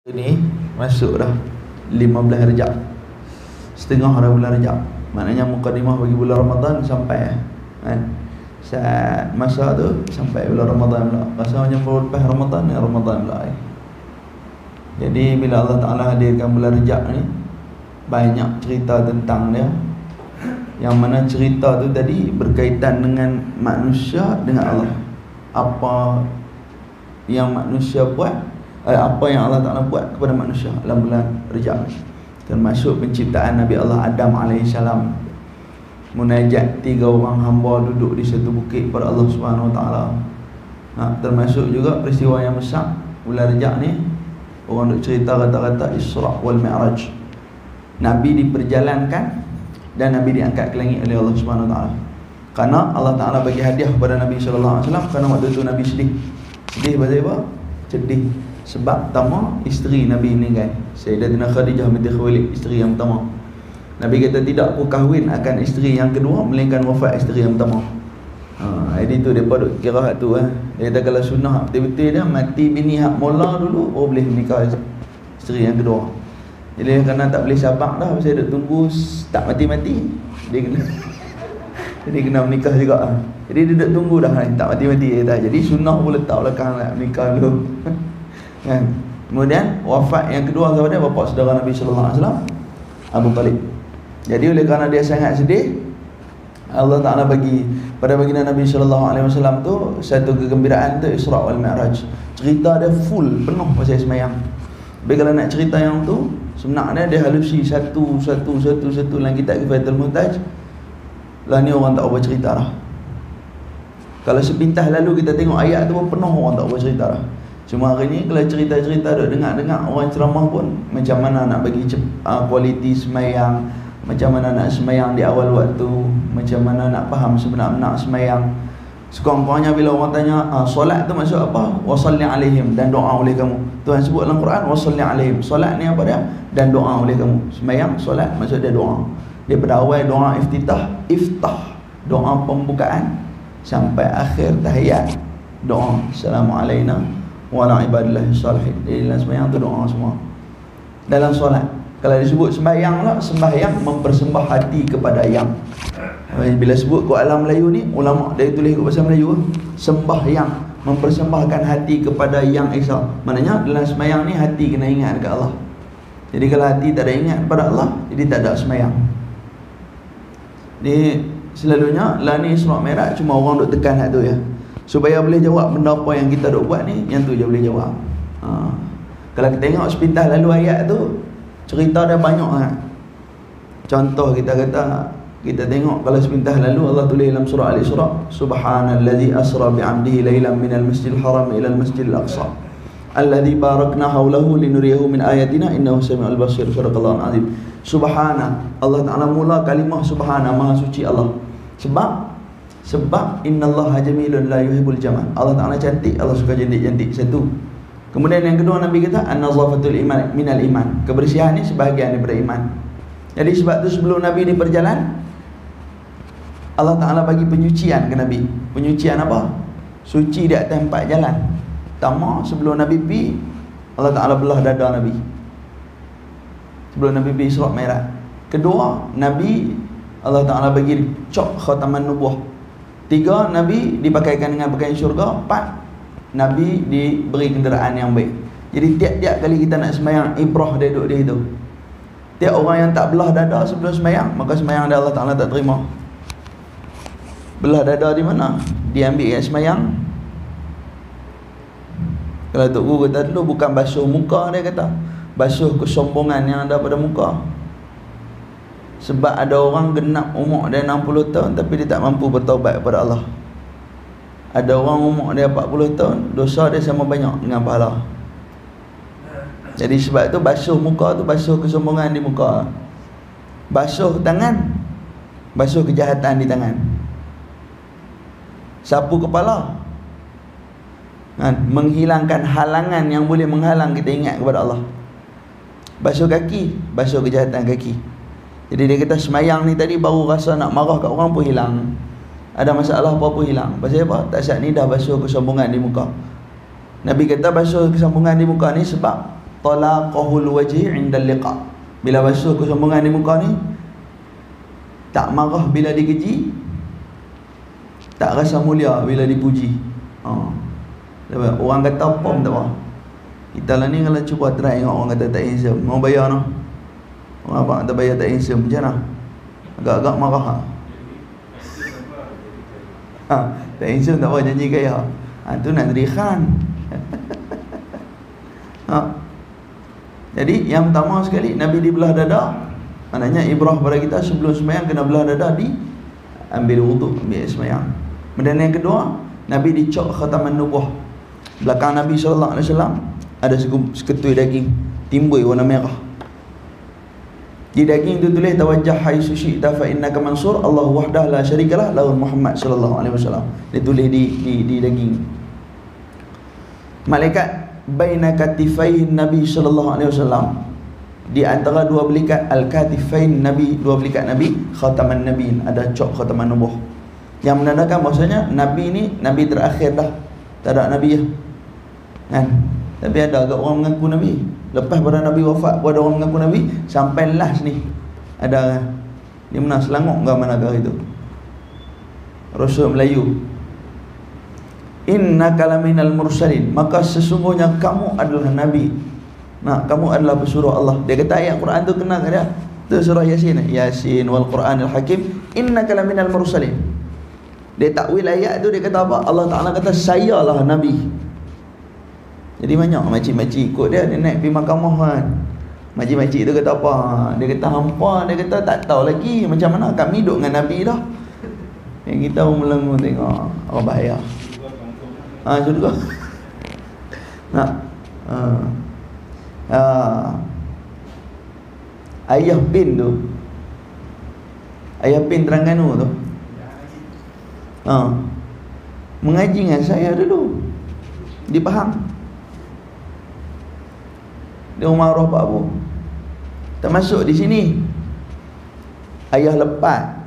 Ini masuk dah 15 Rejab. Setengah dah bulan Rejab. Maknanya mukadimah bagi bulan Ramadan sampai kan. Saat masa tu sampai bulan Ramadan pula. Masa menyambut lepas Ramadan ya Ramadan pula. Jadi bila Allah Ta'ala hadirkan bulan Rejab ni, banyak cerita tentang dia. Yang mana cerita tu tadi berkaitan dengan manusia dengan Allah. Apa yang manusia buat, apa yang Allah Ta'ala buat kepada manusia dalam bulan Rejab, termasuk penciptaan Nabi Allah Adam AS, munajat 3 orang hamba duduk di satu bukit kepada Allah Subhanahu Wa Ta'ala. Termasuk juga peristiwa yang besar bulan Rejab ni, orang duk cerita kata-kata Isra' wal Mi'raj. Nabi diperjalankan dan Nabi diangkat ke langit oleh Allah Subhanahu Wa Ta'ala. Karena Allah Ta'ala bagi hadiah kepada Nabi SAW. Kerana waktu tu Nabi sedih. Sedih pasal apa? Sedih sebab pertama isteri Nabi meninggal, Sayyidatina Khadijah binti Khuwailid, isteri yang pertama. Nabi kata tidak aku kahwin akan isteri yang kedua melainkan wafat isteri yang pertama. Jadi tu depa duk kira hak tu Dia kata kalau sunnah betul-betul dia mati bini hak mula dulu baru boleh nikah isteri yang kedua. Jadi kerana tak boleh sabar dah, saya duk tunggu tak mati-mati, dia kena jadi kena menikah juga. Jadi dia duk tunggu dah tak mati-mati dah. Jadi sunnah pun letak belakang nak menikah dulu. Kan? Kemudian wafat yang kedua kepada bapa saudara Nabi sallallahu alaihi wasallam, Abu Talib. Jadi oleh kerana dia sangat sedih, Allah Ta'ala bagi pada baginda Nabi sallallahu alaihi wasallam tu satu kegembiraan tu Isra' wal Mi'raj. Cerita dia full penuh pasal sembahyang. Tapi kalau nak cerita yang tu sebenarnya dia halusi satu dalam kitab Kifayatul Muhtaj. Lah ni orang tak apa cerita dah. Kalau sepintas lalu kita tengok ayat tu pun penuh orang tak apa cerita dah. Cuma hari ni kalau cerita-cerita duk dengar-dengar orang ceramah pun macam mana nak bagi kualiti semayang, macam mana nak semayang di awal waktu, macam mana nak faham sebenar-benar semayang. Sekurang-kurangnya bila orang tanya solat tu maksud apa? Wasalli alaihim, dan doa oleh kamu. Tuhan sebut dalam Quran wasalli alaihim. Solat ni apa dia? Dan doa oleh kamu. Semayang, solat maksud dia doa. Dia berawal doa iftah, doa pembukaan sampai akhir tahiyat, doa Assalamualaikum wa ala ibadillahi salihin. Dalam sembahyang tu doa semua. Dalam solat kalau disebut sembahyang lah, sembahyang mempersembah hati kepada yang. Bila sebut ke alam Melayu ni, ulama dia tulis ke bahasa Melayu, sembahyang mempersembahkan hati kepada yang Esa. Maknanya dalam sembahyang ni hati kena ingat dekat Allah. Jadi kalau hati tak ada ingat kepada Allah, jadi tak ada sembahyang. Ni selalunya lah ni Isra' Mi'raj cuma orang duk tekan hak tu ya. Supaya boleh jawab benda apa yang kita duk buat ni, yang tu je boleh jawab. Kalau kita tengok sepintas lalu ayat tu, cerita dia banyak Contoh kita kata, kita tengok kalau sepintas lalu Allah tulis dalam surah Al-Isra', Subhanallazi asra bi'abdihi lailan minal masjidil haram ila al-masjidil aqsa alladzi barakna hawlahu linuriyahu min ayatina innahu samiul basir. Sadaqallahul azim. Subhana, Allah Ta'ala mula kalimah subhana, maha suci Allah. Sebab innallaha jamilun la yuhibbul jamal. Allah Ta'ala cantik, Allah suka cantik-cantik. Satu. Kemudian yang kedua Nabi kata an-nazafatul iman minal iman. Kebersihan ni sebahagian daripada iman. Jadi sebab tu sebelum Nabi ni berjalan, Allah Ta'ala bagi penyucian ke Nabi. Penyucian apa? Suci di atas 4 jalan. Pertama, sebelum Nabi pergi, Allah Ta'ala belah dada Nabi. Sebelum Nabi pergi Isra' Mi'raj. Kedua, Nabi Allah Ta'ala bagi cok khataman nubuah. 3, Nabi dipakaikan dengan pakaian syurga. 4, Nabi diberi kenderaan yang baik. Jadi tiap-tiap kali kita nak sembahyang, ibrah dia duduk di situ. Tiap orang yang tak belah dada sebelum sembahyang, maka sembahyang dia Allah Ta'ala tak terima. Belah dada di mana? Dia ambil yang sembahyang. Kalau Tok Guru kata dulu, bukan basuh muka, dia kata basuh kesombongan yang ada pada muka. Sebab ada orang genap umur dia 60 tahun tapi dia tak mampu bertaubat kepada Allah. Ada orang umur dia 40 tahun, dosa dia sama banyak dengan pahala. Jadi sebab tu basuh muka tu basuh kesombongan di muka. Basuh tangan, basuh kejahatan di tangan. Sapu kepala, menghilangkan halangan yang boleh menghalang kita ingat kepada Allah. Basuh kaki, basuh kejahatan kaki. Jadi dia kata semayang ni tadi baru rasa nak marah kat orang pun hilang, ada masalah apa pun hilang. Pasal apa? Tak saat ni dah basuh kesombongan di muka. Nabi kata basuh kesombongan di muka ni sebab talaqahul wajhi 'inda liqa. Bila basuh kesombongan di muka ni, tak marah bila dikeji, tak rasa mulia bila dipuji. Orang kata apa pun tak apa. Kita lah ni kalau cuba try tengok orang kata tak handsome, mau bayar no. Orang apa tak bayar tak handsome macam mana? Agak-agak marah tak handsome tak apa, janji kaya. Tu nak jadi khan. Jadi yang pertama sekali Nabi dibelah dada. Maknanya ibrah pada kita sebelum sembahyang kena belah dada, di ambil wuduk, ambil sembahyang. Kemudian yang kedua, Nabi dicok khataman nubuah. Belakang Nabi SAW ada seketui daging timbul warna merah. Di daging itu tulis tawajjah haitsu syi'ta fa innaka mansur, Allahu wahdah la syarikalah lahu Muhammad sallallahu alaihi wasallam. Dia tulis di daging. Malaikat baina katifain Nabi sallallahu alaihi wasallam, di antara dua belikat al-katifain Nabi, dua belikat Nabi, khataman nabiin, ada cok khataman nubuah. Yang menandakan bahasanya Nabi ni Nabi terakhir dah. Tak ada Nabi ya. Kan? Tapi ada agak orang mengaku Nabi. Lepas pada Nabi wafat pun ada orang mengaku Nabi. Sampai last ni ada di mana, Selangor ke manakah itu, Rasul Melayu. Innaka laminal mursalin, maka sesungguhnya kamu adalah Nabi. Nah, kamu adalah pesuruh Allah. Dia kata ayat Quran tu kena ke dia? Tu surah Yasin. Yasin wal Quranil Hakim, innaka laminal mursalin. Dia takwil ayat tu, dia kata apa? Allah Ta'ala kata sayalah Nabi. Jadi banyak makcik-makcik ikut dia naik pergi mahkamah kan. Makcik-makcik tu kata apa? Dia kata hampa, dia kata tak tahu lagi macam mana kami duduk dengan Nabi dah. Yang kita pun melengur tengok, apa bahaya. Juga. Nak. Ayah bin tu. Ayah bin Terengganu tu. Mengaji dengan saya dulu di Pahang. Di rumah arwah Pak Abu. Termasuk di sini ayah lepat.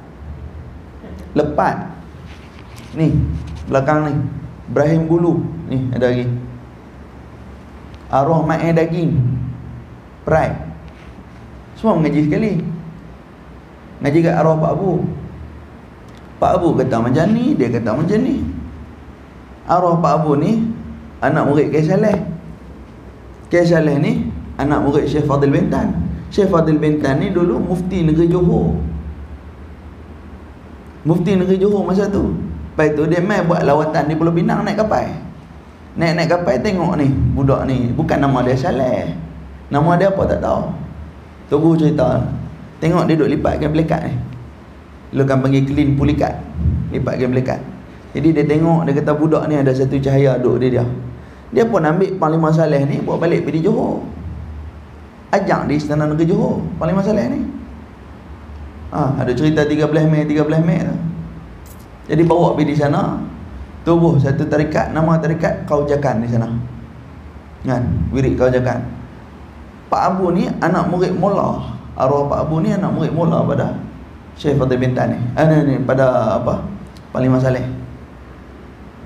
Ni belakang ni Ibrahim Bulu. Ni ada lagi arwah Mak Daging Pride. Semua mengaji sekali. Ngaji kat arwah Pak Abu. Pak Abu kata macam ni, dia kata macam ni. Arwah Pak Abu ni anak murid Kiai Saleh. Kiai Saleh ni anak murid Syekh Fadil Bintan. Syekh Fadil Bintan ni dulu mufti negeri Johor. Mufti negeri Johor masa tu. Lepas tu dia mai buat lawatan di Pulau Pinang naik kapal. Naik kapal tengok ni budak ni, bukan nama dia Saleh. Nama dia apa tak tahu. Tunggu cerita. Tengok dia duduk lipat kain pelikat ni. Lu kan panggil clean pulikat. Lipat kain pelikat. Jadi dia tengok, dia kata budak ni ada satu cahaya duduk dia. Dia pun ambil Panglima Saleh ni buat balik pergi Johor. Ajak di Istana Negeri Johor Panglima Saleh ni. Ada cerita 13 Mei tu. Jadi bawa pergi di sana, tubuh satu tarikat, nama tarikat Kaujakan di sana. Kan, wirid Kaujakan. Pak Abu ni anak murid mula. Arwah Pak Abu ni anak murid mula pada Syekh Fadil Bintan ni. Pada apa? Panglima Saleh.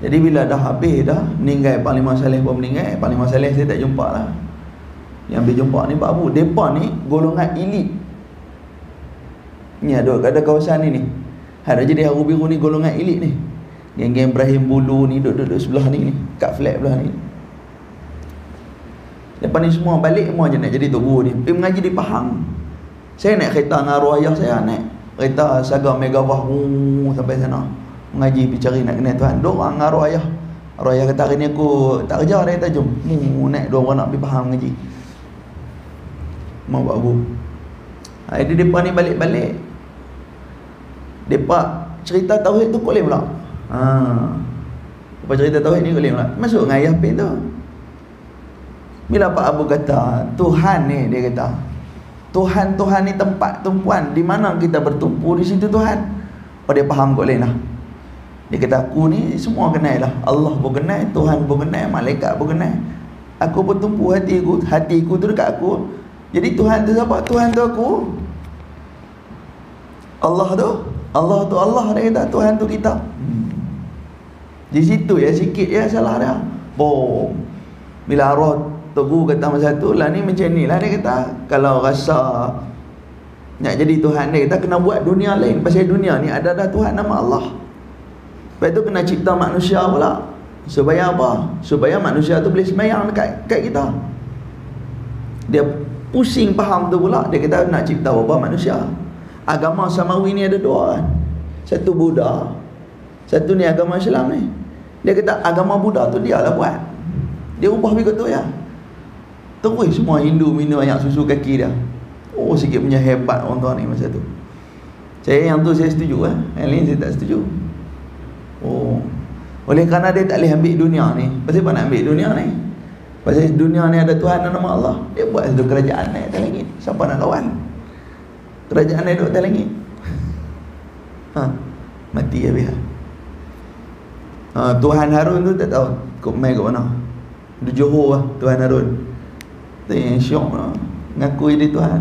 Jadi bila dah habis dah, meninggal Panglima Saleh pun meninggal. Panglima Saleh saya tak jumpa lah. Yang boleh jumpa ni Pak Abu. Mereka ni golongan elit. Ni ada kawasan ni. Ada jadi Haru Biru ni golongan elit ni. Geng-geng Ibrahim Bulu ni duduk sebelah ni. Kat flat belah ni. Lepas ni semua balik semua je nak jadi tok guru ni. Pergi mengaji di Pahang. Saya naik kereta dengan arwah ayah saya, naik kereta Saga Megawah sampai sana. Mengaji pergi cari nak kenal Tuhan. Dua orang dengan arwah ayah. Arwah ayah kata hari ni aku tak kerja, dia kata jom. Naik dua orang nak pergi Pahang mengaji. Mau buat Abu. Jadi mereka ni balik-balik. Mereka cerita tauhid tu boleh pula. Lepas cerita tauhid ni boleh pula. Masuk dengan ayah pin tu. Bila Pak Abu kata Tuhan ni, dia kata Tuhan ni tempat tumpuan, di mana kita bertumpu di situ Tuhan. Dia faham kot lain lah. Dia kata aku ni semua kenal lah. Allah pun kenal, Tuhan pun kenal, malaikat pun kenal. Aku bertumpu hatiku tu dekat aku. Jadi Tuhan tu siapa? Tuhan tu aku. Allah tu Allah, dia kata Tuhan tu kita. Di situ ya sikit ya salah dia. Bom. Bila arwah Tok Guru kata masa tu lah ni macam ni lah. Dia kata kalau rasa nak jadi Tuhan, dia kata kena buat dunia lain. Pasal dunia ni ada Tuhan nama Allah. Lepas tu kena cipta manusia pula. Supaya apa? Supaya manusia tu boleh semayang dekat kita. Dia pusing faham tu pula. Dia kata nak cipta apa manusia. Agama samawi ni ada dua kan. Satu Buddha, satu ni agama Islam ni. Dia kata agama Buddha tu dia lah buat. Dia ubah begitu tu ya. Terus semua Hindu minum air susu kaki dia. Oh, sikit punya hebat orang tua ni masa tu. Saya yang tu saya setuju yang lain saya tak setuju. Oh, oleh kerana dia tak boleh ambil dunia ni. Pasal apa nak ambil dunia ni? Pasal dunia ni ada Tuhan dan nama Allah. Dia buat satu kerajaan naik atas langit. Siapa nak lawan? Kerajaan naik duduk atas langit. Mati habis. Tuhan Harun tu tak tahu kau main kat mana. Di Johor lah Tuhan Harun. Dia syok lah. Ngaku dia Tuhan.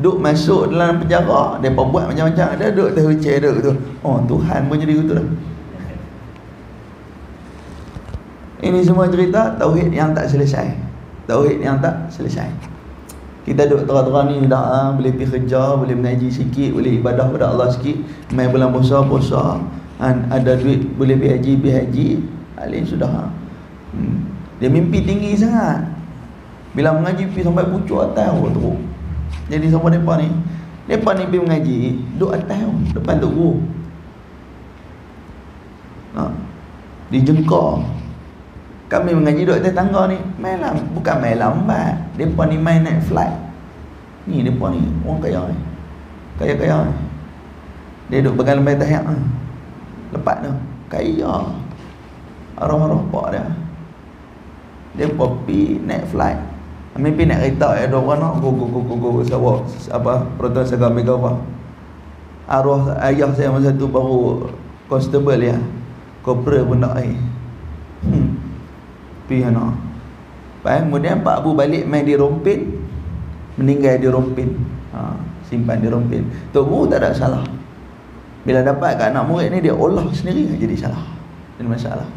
Duk masuk dalam penjara, depa buat macam-macam. Dia duduk atas wheelchair duduk tu. Oh, Tuhan pun jadi gitu dah. Ini semua cerita tauhid yang tak selesai. Tauhid yang tak selesai. Kita duduk terang-terang ni dah boleh pergi kerja, boleh mengaji sikit, boleh ibadah pada Allah sikit, main bulan puasa, ada duit boleh pergi haji, alih sudah. Dia mimpi tinggi sangat. Bila mengaji pergi sampai pucuk atas teruk. Jadi sama depa ni pergi mengaji, duduk atas depan Tok Guru. Dijengkar. Kami mengaji duduk atas tangga ni, bukan main lambat. Depa ni main naik flight. Ni depa ni orang kaya ni. Kaya-kaya ni. Dia duduk pegang lembar tahiyat lepas tu. Kaya. Arwah-arwah pak dia. Depa pergi naik flight. Mimpi nak kereta ada orang nak go Sarawak apa Proton Sagam Mega apa. Arwah ayah saya masa tu baru constable ya. Kopra pun nak pergi nak. Kemudian Pak Abu balik main di Rompin, meninggal di Rompin. Simpan di Rompin. Tok Guru tak ada salah. Bila dapat kat anak murid ni dia olah sendiri jadi salah. Jadi masalah.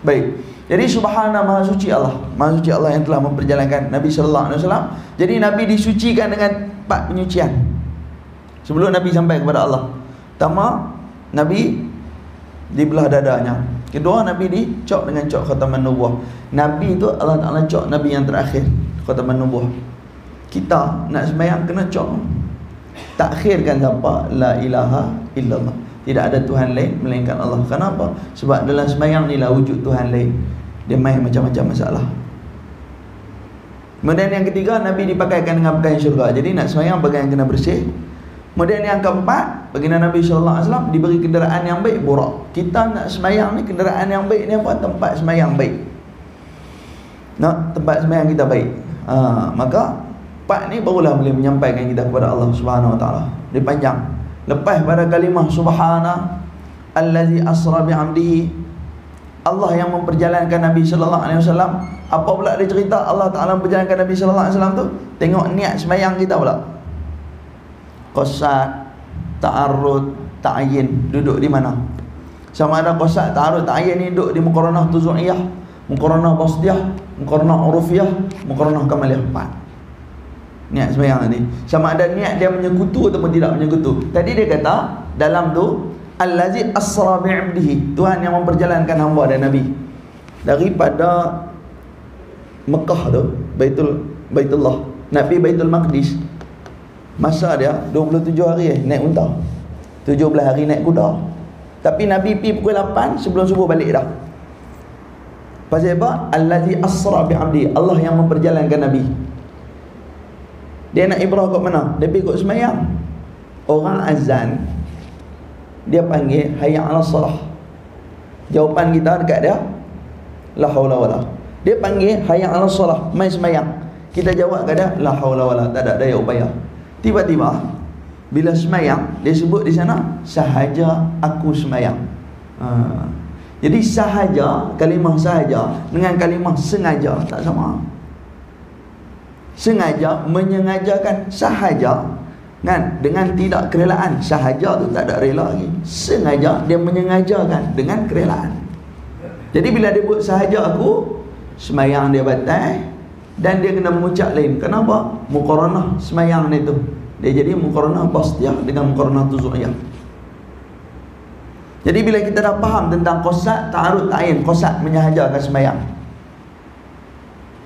Baik. Jadi subhana maha suci Allah. Maha suci Allah yang telah memperjalankan Nabi sallallahu alaihi wasallam. Jadi Nabi disucikan dengan 4 penyucian sebelum Nabi sampai kepada Allah. Pertama, Nabi dibelah dadanya. Kedua, Nabi dicok dengan cok khataman nubuah. Nabi tu Allah Ta'ala cok Nabi yang terakhir khataman nubuah. Kita nak sembahyang kena cok. Takhirkan siapa? La ilaha illallah. Tidak ada Tuhan lain melainkan Allah. Kenapa? Sebab dalam sembahyang ni lah wujud Tuhan lain. Dia main macam-macam masalah. Kemudian yang ketiga, Nabi dipakaikan dengan pakaian syurga. Jadi nak sembahyang pakaian kena bersih. Kemudian yang keempat, baginda Nabi SAW diberi kenderaan yang baik, burak. Kita nak sembahyang ni, kenderaan yang baik ni apa? Tempat sembahyang baik. Nak tempat sembahyang kita baik. Maka 4 ni barulah boleh menyampaikan kita kepada Allah Subhanahu Wa Taala. Dia panjang. Lepas pada kalimah subhana allazi asra bi'amdihi, Allah yang memperjalankan Nabi sallallahu alaihi wasallam. Apa pula dia cerita Allah Taala memperjalankan Nabi sallallahu alaihi wasallam tu? Tengok niat sembahyang kita pula. Qasad, ta'arrud, ta'yin, duduk di mana? Sama ada qasad, ta'arrud, ta'yin ni duduk di muqaranah tuzu'iyah, muqaranah basdiyah, muqaranah urufiyah, muqaranah kamaliyah. 4 niat sembahyang tadi. Sama ada niat dia menyekutu ataupun tidak menyekutu. Tadi dia kata dalam tu allazi asra bi'abdihi, Tuhan yang memperjalankan hamba dan Nabi daripada Mekah tu, Baitullah, Nabi Baitul Maqdis. Masa dia 27 hari naik unta, 17 hari naik kuda. Tapi Nabi pergi pukul 8 sebelum subuh balik dah. Pasal apa? Allazi asra bi'abdihi, Allah yang memperjalankan Nabi. Dia nak ibrah kat mana? Dia pergi kat semayang. Orang azan, dia panggil hayya 'alas salah. Jawapan kita dekat dia la haula wala. Dia panggil hayya 'alas salah, mai semayang. Kita jawab kat dia la haula wala, tak ada daya upaya. Tiba-tiba bila semayang, dia sebut di sana sahaja aku semayang. Jadi sahaja, kalimah sahaja dengan kalimah sengaja tak sama. Sengaja menyengajakan sahaja kan, dengan tidak kerelaan. Sahaja tu tak ada rela lagi. Sengaja dia menyengajakan dengan kerelaan. Jadi bila dia buat sahaja aku, semayang dia batal, dan dia kena mengucap lain. Kenapa? Muqaranah semayang ni tu. Dia jadi muqaranah bastiyah dengan muqaranah tuzu'iyah. Jadi bila kita dah faham tentang qasad, ta'arud, ta'yin, qasad menyahajakan semayang.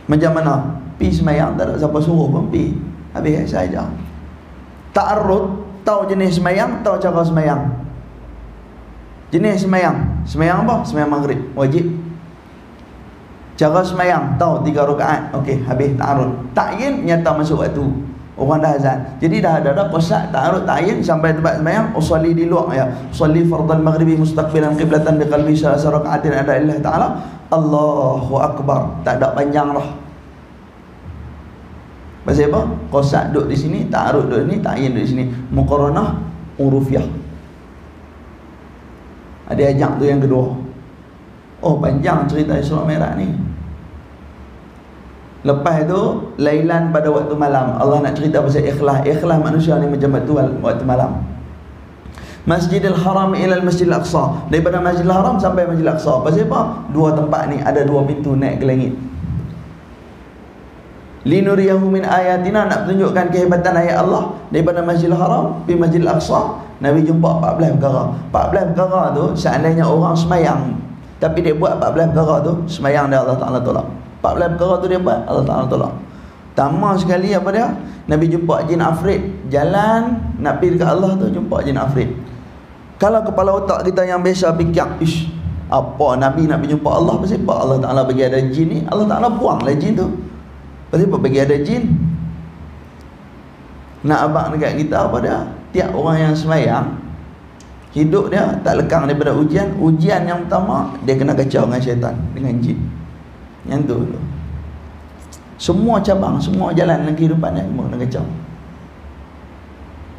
Macam mana? Pi semayang, tak ada siapa suruh pun pi. Habis saja. Ta'arud, tahu jenis semayang, tahu cara semayang. Jenis semayang. Semayang apa? Semayang maghrib. Wajib. Cara semayang, tahu 3 rakaat. Okey, habis ta'arud. Ta'yin, nyata masuk waktu. Orang dah azan. Jadi dah ada qasad, ta'arud, ta'yin sampai tempat semayang. Usalli di luar ya. Usalli fardal maghribi mustaqbilan qiblatan biqalbi salasa raka'atin ada illah ta'ala. Allahu Akbar. Tak ada panjang lah. Pasal apa? Qasad duduk di sini, ta'arud duduk di sini, ta'yin duduk di sini. Muqaranah urufiyah. Ada ajak tu yang kedua. Oh, panjang cerita Isra Mi'raj ni. Lepas tu lailan pada waktu malam. Allah nak cerita pasal ikhlas. Ikhlas manusia ni macam waktu malam. Masjidil Haram ila Masjidil Aqsa. Daripada Masjidil Haram sampai Masjidil Aqsa. Pasal apa? Dua tempat ni ada dua pintu naik ke langit. Linuriyahu min ayatina, nak tunjukkan kehebatan ayat Allah. Daripada Masjidil Haram pergi Masjidil Aqsa, Nabi jumpa 14 perkara. 14 perkara tu seandainya orang semayang tapi dia buat 14 perkara tu, semayang dia Allah Ta'ala tolak. 14 perkara tu dia buat, Allah Ta'ala tolak. Pertama sekali apa dia? Nabi jumpa jin afrit, jalan nak pergi dekat Allah tu jumpa jin afrit. Kalau kepala otak kita yang biasa fikir, ish, apa Nabi nak berjumpa Allah, pasal apa Allah Ta'ala bagi ada jin ni? Allah Ta'ala buanglah jin tu. Pasal apa bagi ada jin? Nak abang dekat kita apa dia? Tiap orang yang semayang, hidup dia tak lekang daripada ujian. Ujian yang pertama, dia kena kacau dengan syaitan, dengan jin. Yang tu dulu. Semua cabang, semua jalan dalam kehidupan dia semua kena kacau.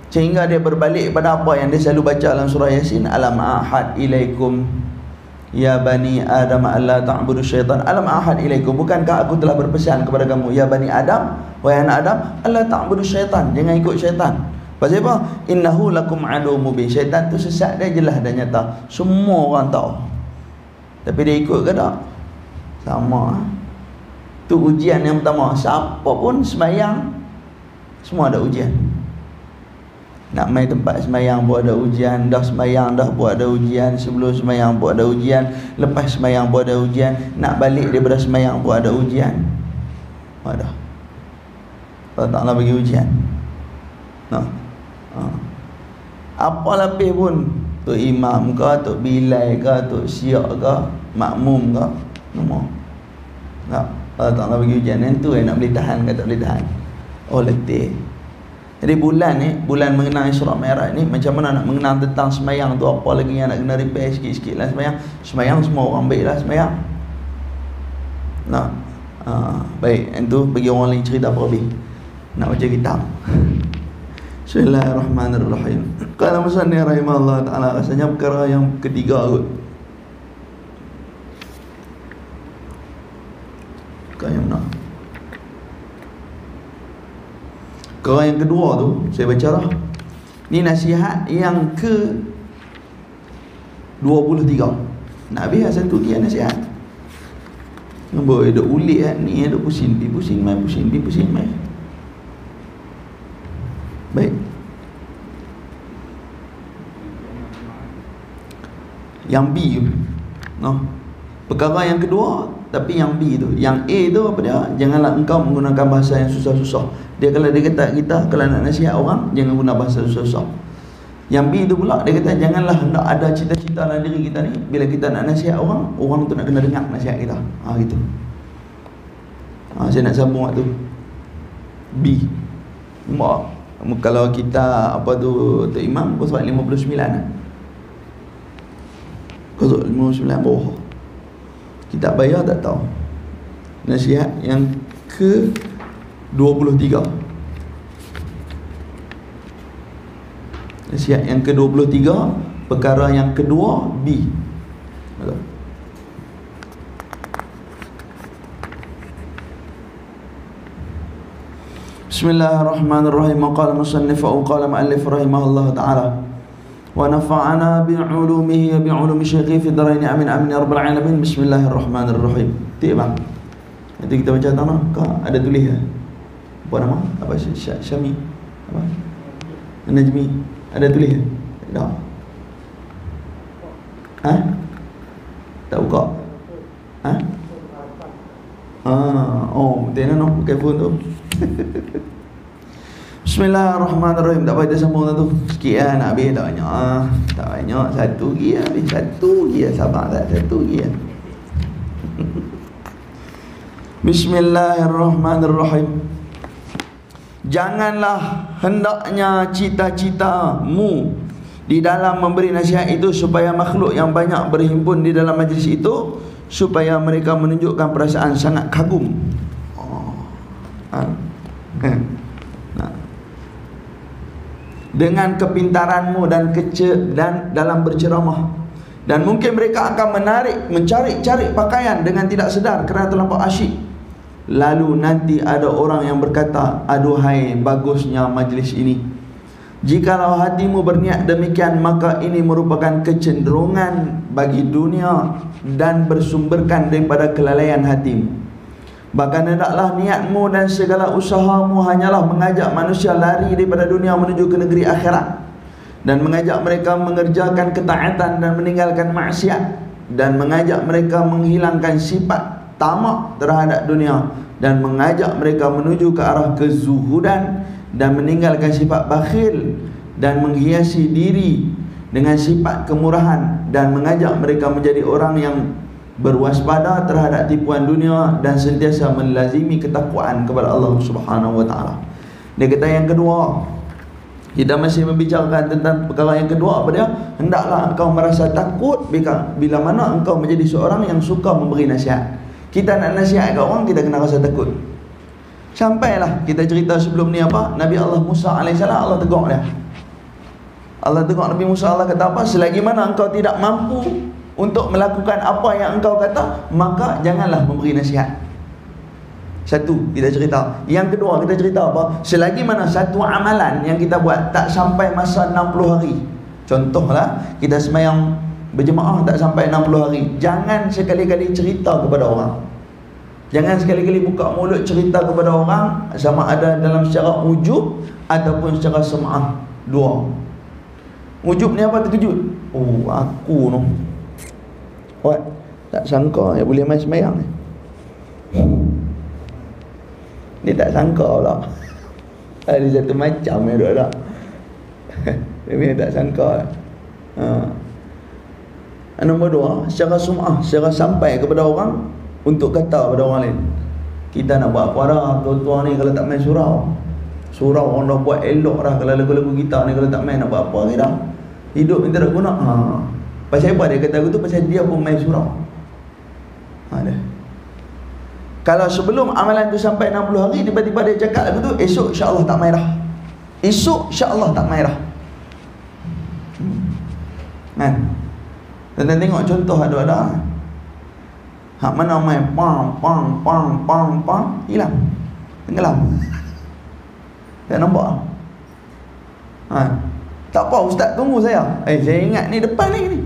Sehingga dia berbalik pada apa yang dia selalu baca dalam surah Yasin, alam ahad ilaikum ya bani Adam alla ta'budu syaitan. Alam ahad ilaikum, bukankah aku telah berpesan kepada kamu, ya bani Adam, wahai anak Adam, alla ta'budu syaitan, jangan ikut syaitan. Pasal apa? Innahu lakum adu mubin. Syaitan tu sesat dia jelas dan nyata. Semua orang tahu. Tapi dia ikut ke tak? Sama. Tu ujian yang pertama. Siapa pun semayang, semua ada ujian. Nak main tempat semayang pun ada ujian. Dah semayang dah pun ada ujian. Sebelum semayang pun ada ujian. Lepas semayang pun ada ujian. Nak balik daripada semayang pun ada ujian. Ada. Allah Ta'ala bagi ujian. Nah. Apa lebih pun, tu imam ke, tu bilal ke, tu syiak ke, makmum ke, semua tak. Allah Ta'ala bagi ujian. Yang tu yang nak boleh tahan ke tak boleh tahan. Oh, letih. Jadi bulan ni, bulan mengenang Isra Mi'raj ni, macam mana nak mengenang tentang semayang tu, apa lagi yang nak kena repair sikit-sikit lah semayang. Semayang semua orang baik lah semayang. Nah, baik. Yang tu bagi orang lain cerita apa lebih. Nak baca kitab. Bismillahirrahmanirrahim. Qala musannif rahimahullah ta'ala, rasanya perkara yang ketiga kot. Perkara yang mana? Perkara yang kedua tu saya baca lah. Ni nasihat yang ke 23. Nak habis satu lagi nasihat. Nampak ada ulik ni, ada pusing, pusing mai, pusing, pusing mai. Baik. Yang B tu, no. Perkara yang kedua, tapi yang B tu, yang A tu apa dia? Janganlah engkau menggunakan bahasa yang susah-susah. Dia kalau dia kata kita kalau nak nasihat orang, jangan guna bahasa susah-susah. Yang B tu pula dia kata janganlah hendak ada cita-cita dalam diri kita ni, bila kita nak nasihat orang, orang tu nak kena dengar nasihat kita. Gitu. Saya nak sambung waktu B. Mak, kalau kita apa tu Tok Imam pasal 59 lah. Pasal 59 bawah. Kita bayar tak tahu. Nasihat yang ke 23. Nasihat yang ke 23, perkara yang kedua B. Bismillahirrahmanirrahim. Qala musannif wa qala muallif rahimahullah ta'ala wa nafa'ana bi'ulumihi wa bi'ulumi syekhi fi daraini amin amin ya rabbal alamin. Bismillahirrahmanirrahim. Tiap bang. Nanti kita baca tanah, kak ada tulis ya? Apa nama? Apa Syami? Apa? Najmi. Ada tulis ya? Tak. Ha? Tak buka? Ha? Oh, betul nak pakai phone tu. Bismillahirrahmanirrahim. Tak payah kita sambung tu. Sikit lah nak habis, tak banyak. Tak banyak. Satu lagi habis. Satu lagi. Sabar tak? Satu lagi. Bismillahirrahmanirrahim. Janganlah hendaknya cita-citamu di dalam memberi nasihat itu supaya makhluk yang banyak berhimpun di dalam majlis itu, supaya mereka menunjukkan perasaan sangat kagum. Dengan kepintaranmu dan dalam berceramah, dan mungkin mereka akan mencari pakaian dengan tidak sedar kerana terlampau asyik. Lalu nanti ada orang yang berkata, aduhai bagusnya majlis ini. Jikalau hatimu berniat demikian, maka ini merupakan kecenderungan bagi dunia dan bersumberkan daripada kelalaian hatimu. Bahkan hendaklah niatmu dan segala usahamu hanyalah mengajak manusia lari daripada dunia menuju ke negeri akhirat, dan mengajak mereka mengerjakan ketaatan dan meninggalkan maksiat, dan mengajak mereka menghilangkan sifat tamak terhadap dunia, dan mengajak mereka menuju ke arah kezuhudan, dan meninggalkan sifat bakhil, dan menghiasi diri dengan sifat kemurahan, dan mengajak mereka menjadi orang yang berwaspada terhadap tipuan dunia dan sentiasa melazimi ketakwaan kepada Allah Subhanahu wa taala. Dia kata yang kedua, kita masih membicarakan tentang perkara yang kedua, apa dia? Hendaklah engkau merasa takut bila mana engkau menjadi seorang yang suka memberi nasihat. Kita nak nasihat kat orang, kita kena rasa takut. Sampailah kita cerita sebelum ni apa? Nabi Allah Musa AS, Allah tegur dia. Allah tegur Nabi Musa, Allah kata apa? Selagi mana engkau tidak mampu untuk melakukan apa yang engkau kata, maka janganlah memberi nasihat. Satu, kita cerita. Yang kedua, kita cerita apa? Selagi mana satu amalan yang kita buat tak sampai masa 60 hari. Contohlah, kita sembahyang berjemaah tak sampai 60 hari, jangan sekali-kali cerita kepada orang. Jangan sekali-kali buka mulut cerita kepada orang, sama ada dalam secara ujub ataupun secara sem'ah. Dua. Ujub ni apa? Terkejut. Oh, aku noh. What? Tak sangka dia boleh main sembahyang ni. Dia tak sangka pula. Ada satu macam yang duduk tak. Dia tak sangka. Nombor dua, secara sum'ah, secara sampai kepada orang, untuk kata kepada orang lain, kita nak buat apa dah tua-tua ni kalau tak main surau. Surau orang dah buat elok dah. Kalau lagu-lagu kita ni kalau tak main nak buat apa lagi dah. Hidup ni tak ada guna. Pasal apa dia kata aku tu? Pasal dia pun main surau. Ada. Kalau sebelum amalan tu sampai 60 hari, tiba-tiba dia cakap aku tu, esok insya-Allah tak main dah. Esok insya-Allah tak main dah. Kan? Dan tengok contoh ada. Hak mana main pang, hilang. Tenggelam. Tak nampak? Tak apa ustaz, tunggu saya. Saya ingat ni depan ni.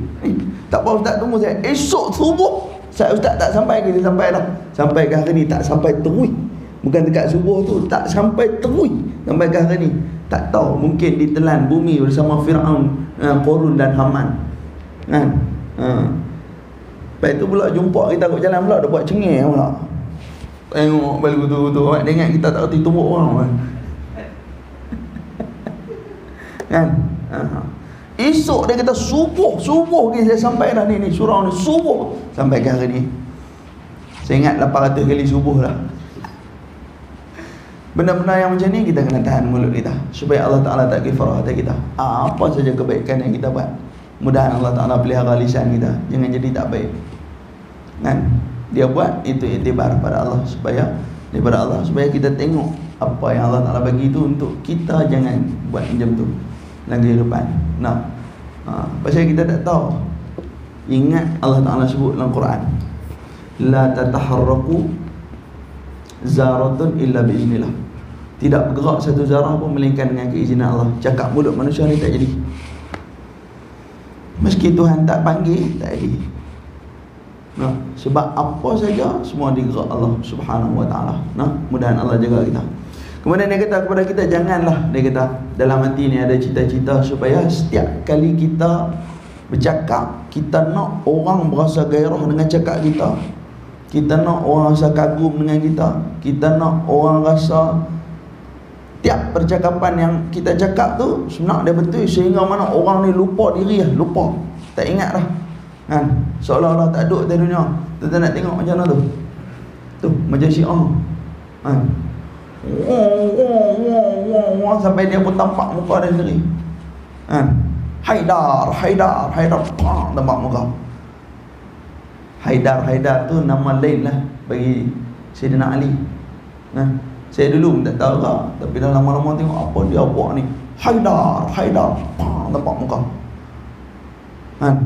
Tak apa ustaz, tunggu saya. Esok subuh saya ustaz tak sampai ke, dia sampai dah. Sampai ke hari ni tak sampai terui. Bukan dekat subuh tu, tak sampai terui. Sampai ke hari ni tak tahu, mungkin ditelan bumi bersama Firaun, Qarun dan Haman. Kan? Lepas tu pula jumpa kita kat jalan pula, dia buat cengih pula. Tengok balik betul-betul. Dia ingat kita tak reti tumbuk orang kan? Esok dia kata subuh ke saya sampai dah ni surau ni, subuh sampai ke hari ni. Saya ingat 800 kali subuh lah. Benda-benda yang macam ni kita kena tahan mulut kita, supaya Allah Ta'ala tak kifarah hati kita. Apa saja kebaikan yang kita buat, mudah-mudahan Allah Ta'ala pelihara lisan kita, jangan jadi tak baik. Kan? Dia buat itu iktibar pada Allah, supaya kita tengok apa yang Allah Ta'ala bagi itu untuk kita, jangan buat macam tu dalam kehidupan. Pasal kita tak tahu. Ingat Allah Ta'ala sebut dalam Quran, la tataharraku zaratun illa biiznillah. Tidak bergerak satu zarah pun melainkan dengan keizinan Allah. Cakap mulut manusia ni tak jadi. Meski Tuhan tak panggil, tak jadi. Nah, sebab apa saja semua digerak Allah Subhanahu wa taala. Nah, mudah-mudahan Allah jaga kita. Kemudian dia kata kepada kita, janganlah, dia kata dalam hati ni ada cita-cita supaya setiap kali kita bercakap, kita nak orang berasa gairah dengan cakap kita. Kita nak orang rasa kagum dengan kita. Kita nak orang rasa tiap percakapan yang kita cakap tu sebenarnya dia betul, sehingga mana orang ni lupa diri lah, lupa, tak ingat dah kan, seolah-olah tak duduk di dunia. Kita nak tengok macam mana tu macam Syiah kan, sampai dia pun tampak muka dia sendiri kan, Haidar tampak muka. Haidar tu nama lain lah bagi Sayyidina Ali. Nah, saya dulu tak tahu lah, tapi dah lama-lama tengok apa dia buat ni, Haidar tampak muka kan.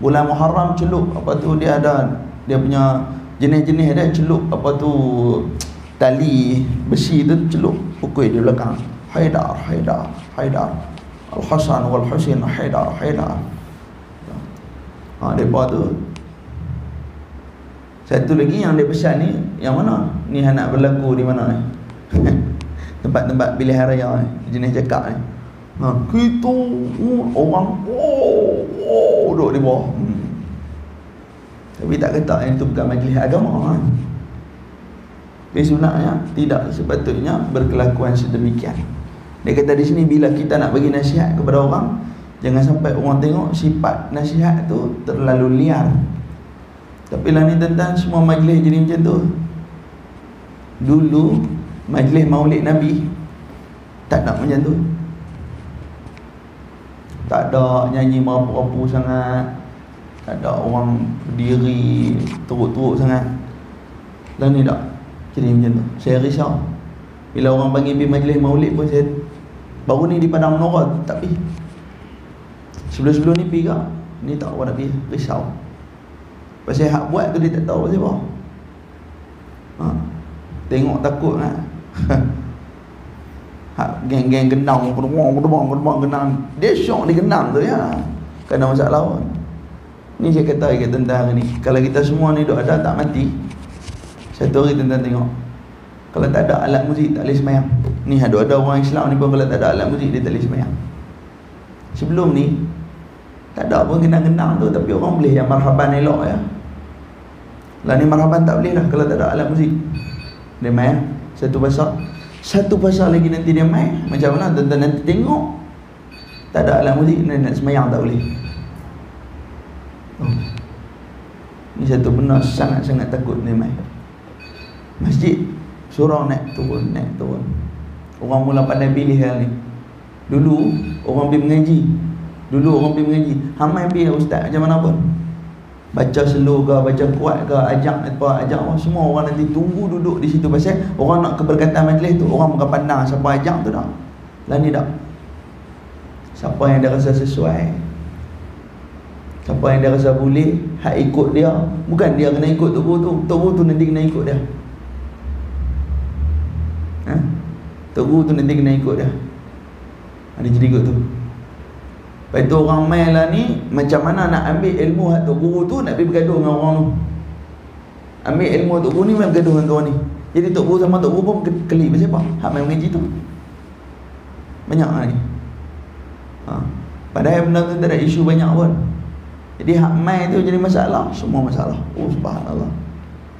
Bulan Muharram celup apa tu, dia ada dia punya jenis-jenis dia, celup apa tu tali besi tu, celup pukul di belakang, Haidar Al-Hasan wal Husain, Haidar. Depa tu. Satu lagi yang dia pesan ni, yang mana? Ni anak berlaku di mana ni? Tempat-tempat pilihan raya ni, jenis cakap ni. Kita orang duduk di bawah. Tapi tak kata yang tu bukan majlis agama kan. Tapi sebenarnya tidak sepatutnya berkelakuan sedemikian. Dia kata di sini, bila kita nak bagi nasihat kepada orang, jangan sampai orang tengok sifat nasihat tu terlalu liar. Tapi lah ni tentang semua majlis jadi macam tu. Dulu majlis maulid Nabi tak nak macam tu. Tak ada nyanyi merapu-rapu sangat, tak ada orang berdiri teruk-teruk sangat. Dan ni tak jadi macam tu. Saya risau bila orang panggil pergi majlis maulid pun, saya baru ni di Padang Menora tak pergi. Sebelum-sebelum ni pergi tak? Ni tak apa nak pergi, risau. Pasal hak buat tu dia tak tahu pasal apa. Tengok takut kan. Hak geng-geng genang, gedebang genang. Dia syok di genang tu ya. Kena masalah pun. Ni saya kata kat tentang ni, kalau kita semua ni duk ada tak mati, satu hari tentang tengok, kalau tak ada alat muzik tak boleh semayang. Ni ada orang Islam ni pun kalau tak ada alat muzik dia tak boleh semayang. Sebelum ni tak ada pun genang-genang tu, tapi orang boleh yang marhaban elok ya. Lah ni marhaban tak boleh dah kalau tak ada alat muzik. Dia main satu pasal lagi nanti dia main macam mana, tuan-tuan nanti tengok tak ada alat muzik, nak semayang tak boleh. Ni satu benda sangat-sangat takut ni main. Masjid surau naik turun. Orang mula pandai pilih hal ni. Dulu orang pergi mengaji, hamai pergi ustaz macam mana pun, baca slow ke, baca kuat ke, ajak semua orang nanti tunggu duduk di situ. Pasal orang nak keberkatan majlis tu, orang bukan pandang siapa ajak tu dah. Lah ni dah, siapa yang dia rasa sesuai, siapa yang dia rasa boleh, hak ikut dia. Bukan dia kena ikut Tugu tu nanti kena ikut dia. Tugu tu nanti kena ikut dia. Ada jadi ikut tu. Lepas tu orang main lah ni, macam mana nak ambil ilmu hak tok guru tu, nak pergi bergaduh dengan orang tu. Ambil ilmu tok guru ni, main bergaduh dengan kawan ni. Jadi tok guru sama tok guru pun kelip pasal apa? Hak main mengaji tu banyak lah ni. Padahal benda tu tak ada isu banyak pun. Jadi hak main tu jadi masalah, semua masalah. Oh subhanallah.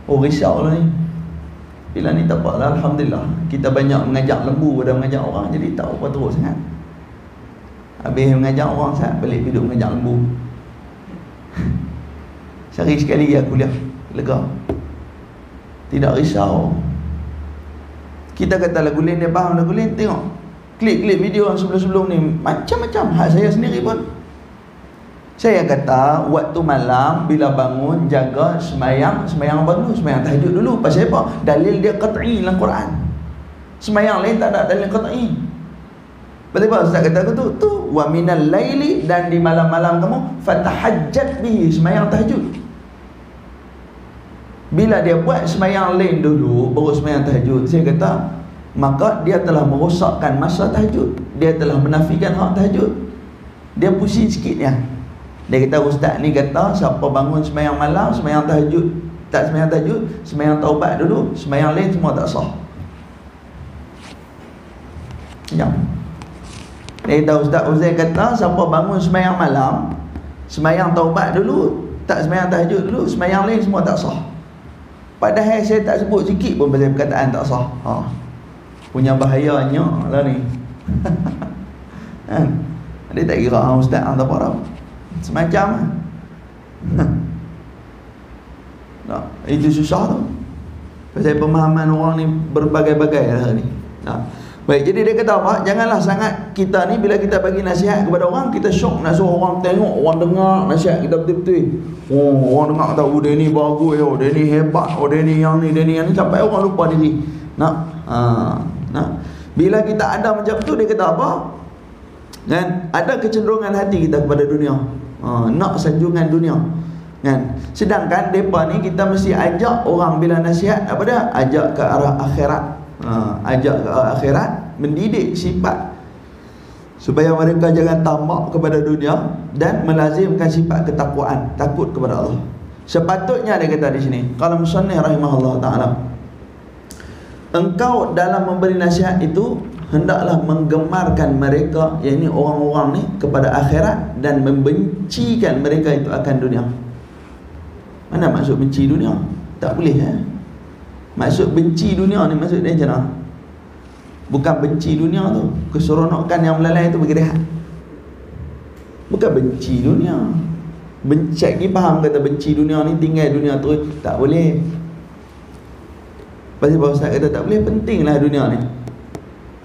Oh risau lah ni. Bila ni tak apa lah, alhamdulillah. Kita banyak mengajak lembu pada mengajak orang, jadi tak apa teruk sangat. Habis mengajak orang, saya balik hidup mengajak lembu. Sehari sekali aku lihat lega, tidak risau. Kita kata lagu lain, dia faham lagu lain. Tengok klip-klip video yang sebelum-sebelum ni, macam-macam. Hak saya sendiri pun, saya kata waktu malam bila bangun, jaga semayang baru, semayang tahajud dulu. Pasal apa? Dalil dia qat'i dalam Quran. Semayang lain tak ada dalil qat'i. Betul tak Ustaz kata aku tu wa minal laili, dan di malam-malam kamu fatahajjat bihi, semayang tahajud. Bila dia buat semayang lain dulu baru semayang tahajud, saya kata maka dia telah merosakkan masa tahajud, dia telah menafikan hak tahajud. Dia pusing sikit ya. Dia kata ustaz ni kata siapa bangun sembahyang malam, sembahyang tahajud, tak sembahyang tahajud, sembahyang taubat dulu, sembahyang lain semua tak sah. Ya. Dia kata Ustaz Uzair kata siapa bangun sembahyang malam, sembahyang taubat dulu, tak sembahyang tahajud dulu, sembahyang lain semua tak sah. Padahal saya tak sebut sikit pun pasal perkataan tak sah. Punya bahayanya lah ni. Kan? Dia tak kira ustaz atau apa. Semacam nah, itu susah tu. Pasal pemahaman orang ni berbagai-bagai lah ni. Baik, jadi dia kata apa? Janganlah sangat kita ni bila kita bagi nasihat kepada orang, kita syok nak suruh orang tengok, orang dengar nasihat kita betul-betul. Oh, orang dengar kata, oh dia ni bagus, oh dia ni hebat, oh dia ni yang ni, dia ni yang ni, sampai orang lupa diri. Bila kita ada macam tu, dia kata apa? Kan? Ada kecenderungan hati kita kepada dunia. Nak sanjungan dunia. Kan? Sedangkan depa ni kita mesti ajak orang bila nasihat apa dia? Ajak ke arah akhirat. Ajak ke arah akhirat, mendidik sifat supaya mereka jangan tamak kepada dunia dan melazimkan sifat ketakwaan, takut kepada Allah. Sepatutnya dia kata di sini, kalau musannif rahimahullah taala, engkau dalam memberi nasihat itu hendaklah menggemarkan mereka, yakni orang-orang ni, kepada akhirat dan membencikan mereka itu akan dunia. Mana maksud benci dunia? Tak boleh Maksud benci dunia ni maksud dia macam mana? Bukan benci dunia tu, keseronokan yang melalai tu bagi rehat. Bukan benci dunia. Benci lagi faham kata benci dunia ni, tinggal dunia tu, tak boleh. Pasal Pak Ustaz kata tak boleh, pentinglah dunia ni.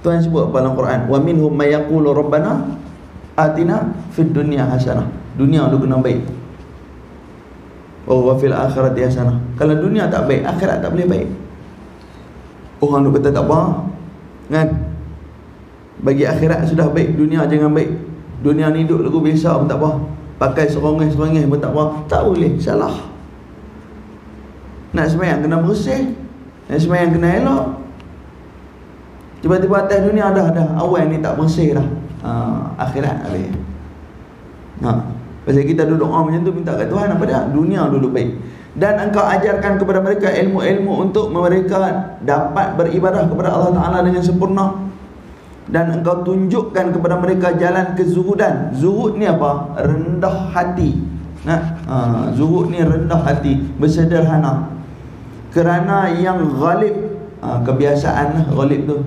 Tuhan sebut apa dalam Quran? Wa minhum may yaqulu rabbana atina fid dunya hasanah. Dunia tu kena baik. Wa fil akhirati hasanah. Kalau dunia tak baik, akhirat tak boleh baik. Orang tu kata tak apa, kan? Bagi akhirat sudah baik, dunia jangan baik. Dunia ni duduk lagu biasa pun tak apa, pakai serongeh-serongeh pun tak apa. Tak boleh, salah. Nak sembahyang kena bersih, nak sembahyang kena elok. Tiba-tiba atas dunia dah awal ni tak bersih dah. Akhirat boleh. Pasal kita duduk macam tu, minta kat Tuhan apa dia? Dunia dulu baik. Dan engkau ajarkan kepada mereka ilmu-ilmu untuk mereka dapat beribadah kepada Allah Ta'ala dengan sempurna. Dan engkau tunjukkan kepada mereka jalan kezuhudan. Zuhud ni apa? Rendah hati. Zuhud ni rendah hati, bersederhana. Kerana yang ghalib, kebiasaan ghalib tu.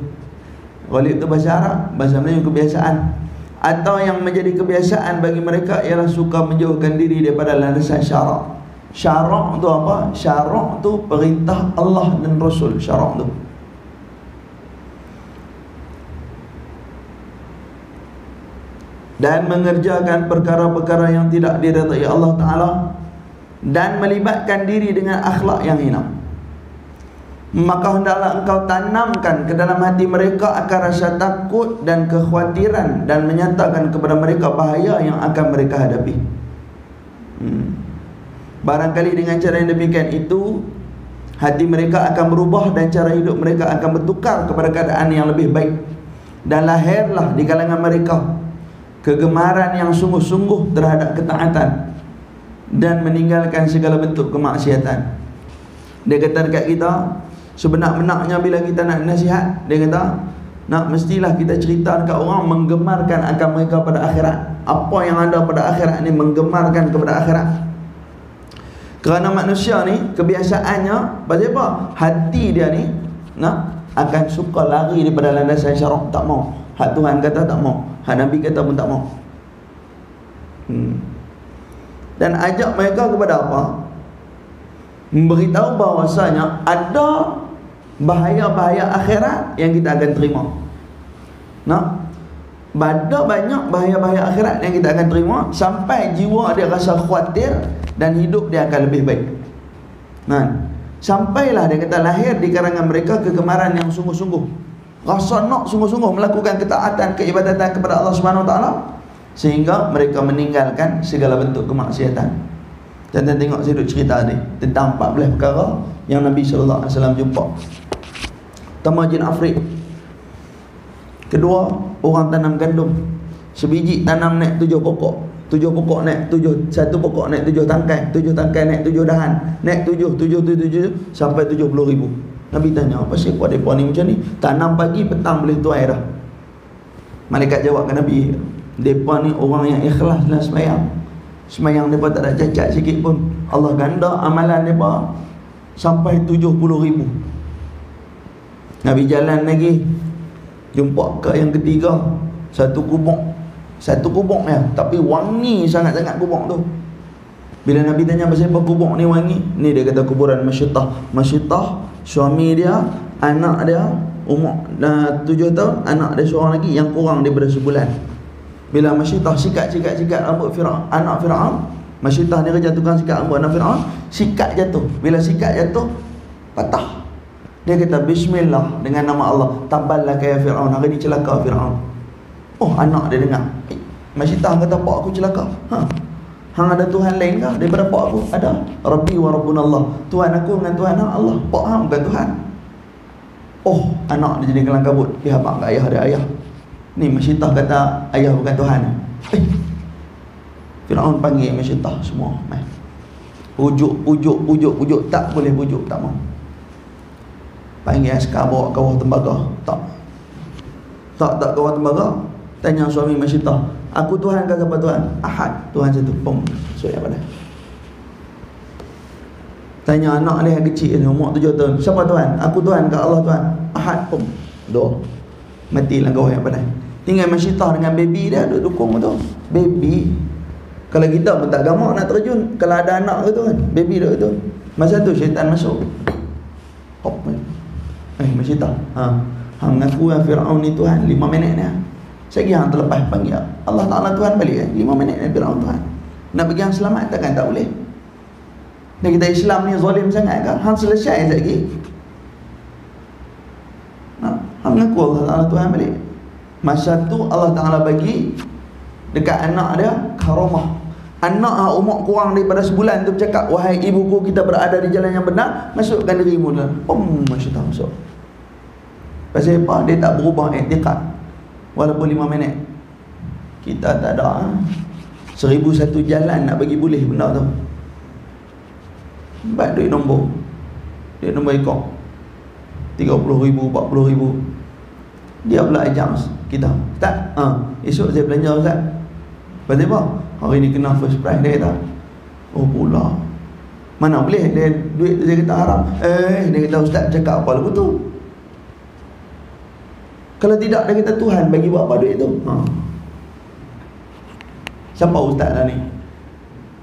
Ghalib tu bahasa Arab, bahasa Melayu kebiasaan. Atau yang menjadi kebiasaan bagi mereka ialah suka menjauhkan diri daripada landasan syarak. Syarak tu apa? Syarak tu perintah Allah dan Rasul. Syarak tu dan mengerjakan perkara-perkara yang tidak diridai Allah Ta'ala dan melibatkan diri dengan akhlak yang hina. Maka hendaklah engkau tanamkan ke dalam hati mereka akan rasa takut dan kekhawatiran, dan menyatakan kepada mereka bahaya yang akan mereka hadapi. Barangkali dengan cara yang demikian itu, hati mereka akan berubah dan cara hidup mereka akan bertukar kepada keadaan yang lebih baik. Dan lahirlah di kalangan mereka kegemaran yang sungguh-sungguh terhadap ketaatan dan meninggalkan segala bentuk kemaksiatan. Dia kata dekat kita, sebenar-benarnya bila kita nak nasihat, dia kata, nak mestilah kita cerita dekat orang menggemarkan akan mereka pada akhirat. Apa yang ada pada akhirat ni, menggemarkan kepada akhirat. Kerana manusia ni kebiasaannya, pasal apa? Hati dia ni akan suka lari daripada landasan syarak, tak mau. Hak Tuhan kata tak mau, hak Nabi kata pun tak mau. Dan ajak mereka kepada apa? Memberitahu bahawasanya ada bahaya-bahaya akhirat yang kita akan terima. Ada banyak bahaya-bahaya akhirat yang kita akan terima, sampai jiwa dia rasa khawatir dan hidup dia akan lebih baik. Sampailah dia kata lahir di kalangan mereka kegemaran yang sungguh-sungguh, rasa nak sungguh-sungguh melakukan ketaatan, keibadatan kepada Allah Subhanahu Wa Taala, sehingga mereka meninggalkan segala bentuk kemaksiatan. Dan tengok saya duk cerita ni tentang 14 perkara yang Nabi sallallahu alaihi wasallam jumpa. Pertama, jin afrit. Kedua, orang tanam gandum. Sebiji tanam naik 7 pokok. 7 pokok naik 7, 1 pokok naik 7 tangkai, 7 tangkai naik 7 dahan, naik 7 sampai 70 ribu. Nabi tanya, apa sih buat mereka ni macam ni? Tanam pagi, petang boleh tuai dah. Malaikat jawab ke Nabi, mereka ni orang yang ikhlas dalam semayang. Semayang mereka tak ada cacat sikit pun, Allah ganda amalan mereka sampai 70 ribu. Nabi jalan lagi, jumpa ke yang ketiga, satu kubur ya, tapi wangi sangat-sangat kubur tu. Bila Nabi tanya pasal apa kubur ni wangi, ni dia kata kuburan Masyittah. Masyittah, suami dia, anak dia umur 7 tahun, anak dia seorang lagi yang kurang daripada sebulan. Bila Masyittah sikat rambut Firaun, anak Firaun, Masyittah ni kerja tukang sikat rambut anak Firaun, sikat jatuh. Bila sikat jatuh, patah. Dia kata bismillah, dengan nama Allah, tabbalaka ya Firaun, hari ni celaka Firaun. Oh, anak dia dengar, Masyittah kata pak aku celaka. Hang ada Tuhan lain kah daripada pak aku? Ada. Rabbi wa rabbuna Allah, Tuhan aku dengan Tuhan Allah. Pak hang bukan Tuhan. Oh, anak dia jadi kelang kabut. Dia habaq kat ayah dia, ayah, ni Masyittah kata ayah bukan Tuhan. Firaun panggil Masyittah semua, mai. Pujuk, tak boleh pujuk, tak mau. Panggil askar bawa kawah tembaga, tak kawah tembaga. Tanya suami Masyittah, aku Tuhan ke siapa Tuhan? Ahad, Tuhan satu. Pum, so yang pada. Tanya anak dia yang kecil, umur 7 tahun, siapa Tuhan? Aku Tuhan ke Allah Tuhan? Ahad. Pum, doa, mati lah kawah yang pada. Tinggal Masyittah dengan baby dia duduk dukung tu. Baby, kalau kita pun tak gamak nak terjun, kalau ada anak ke tu kan, baby duduk tu. Masa tu syaitan masuk. Hop, Masyittah, hang ngaku yang Firaun ni Tuhan 5 minit ni. Sekali hang terlepas panggil Allah Ta'ala Tuhan balik 5 minit ni Firaun Tuhan. Nak bagi hang selamat takkan tak boleh. Dia kata Islam ni zalim sangat kan? Hang selesai sekali. Hang ngaku Allah Ta'ala Tuhan balik. Masa tu Allah Ta'ala bagi dekat anak dia karamah. Anak umur kurang daripada sebulan tu bercakap, wahai ibuku, kita berada di jalan yang benar, masukkan dirimu dalam. Masyittah masuk. Pasal apa? Dia tak berubah i'tiqad walaupun 5 minit. Kita tak ada 1001 jalan nak bagi boleh benda tu. Buat duit nombor ikut 30 ribu, 40 ribu. Dia pula ajak kita, Ustaz, esok saya belanja Ustaz. Pasal apa? Hari ni kena first price. Dia kata, oh pula, mana boleh dia, duit tu dia kata haram. Dia kata Ustaz cakap apa lagu tu? Kalau tidak, dia kata Tuhan bagi buat apa duit tu? Siapa Ustaz dah ni?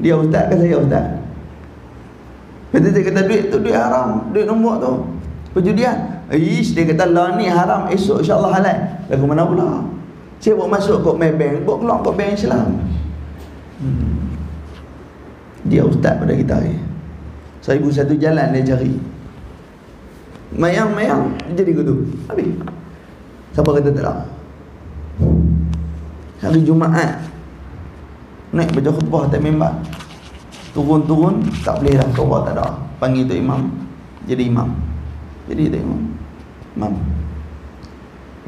Dia Ustaz ke saya Ustaz? Kata dia kata duit tu duit haram, duit nombor tu perjudian. Dia kata lah ni haram, esok insyaAllah halal. Lagu mana pula? Saya buat masuk kot Maybank, buat keluar kot bank Islam. Dia Ustaz pada kita ni. 1001 jalan dia cari. Mayang jadi gitu. Habis. Siapa kata tak ada? Hari Jumaat naik baca khutbah atas mimbar, turun tak boleh dah, khutbah tak ada. Panggil tu imam, jadi imam. Jadi tu imam.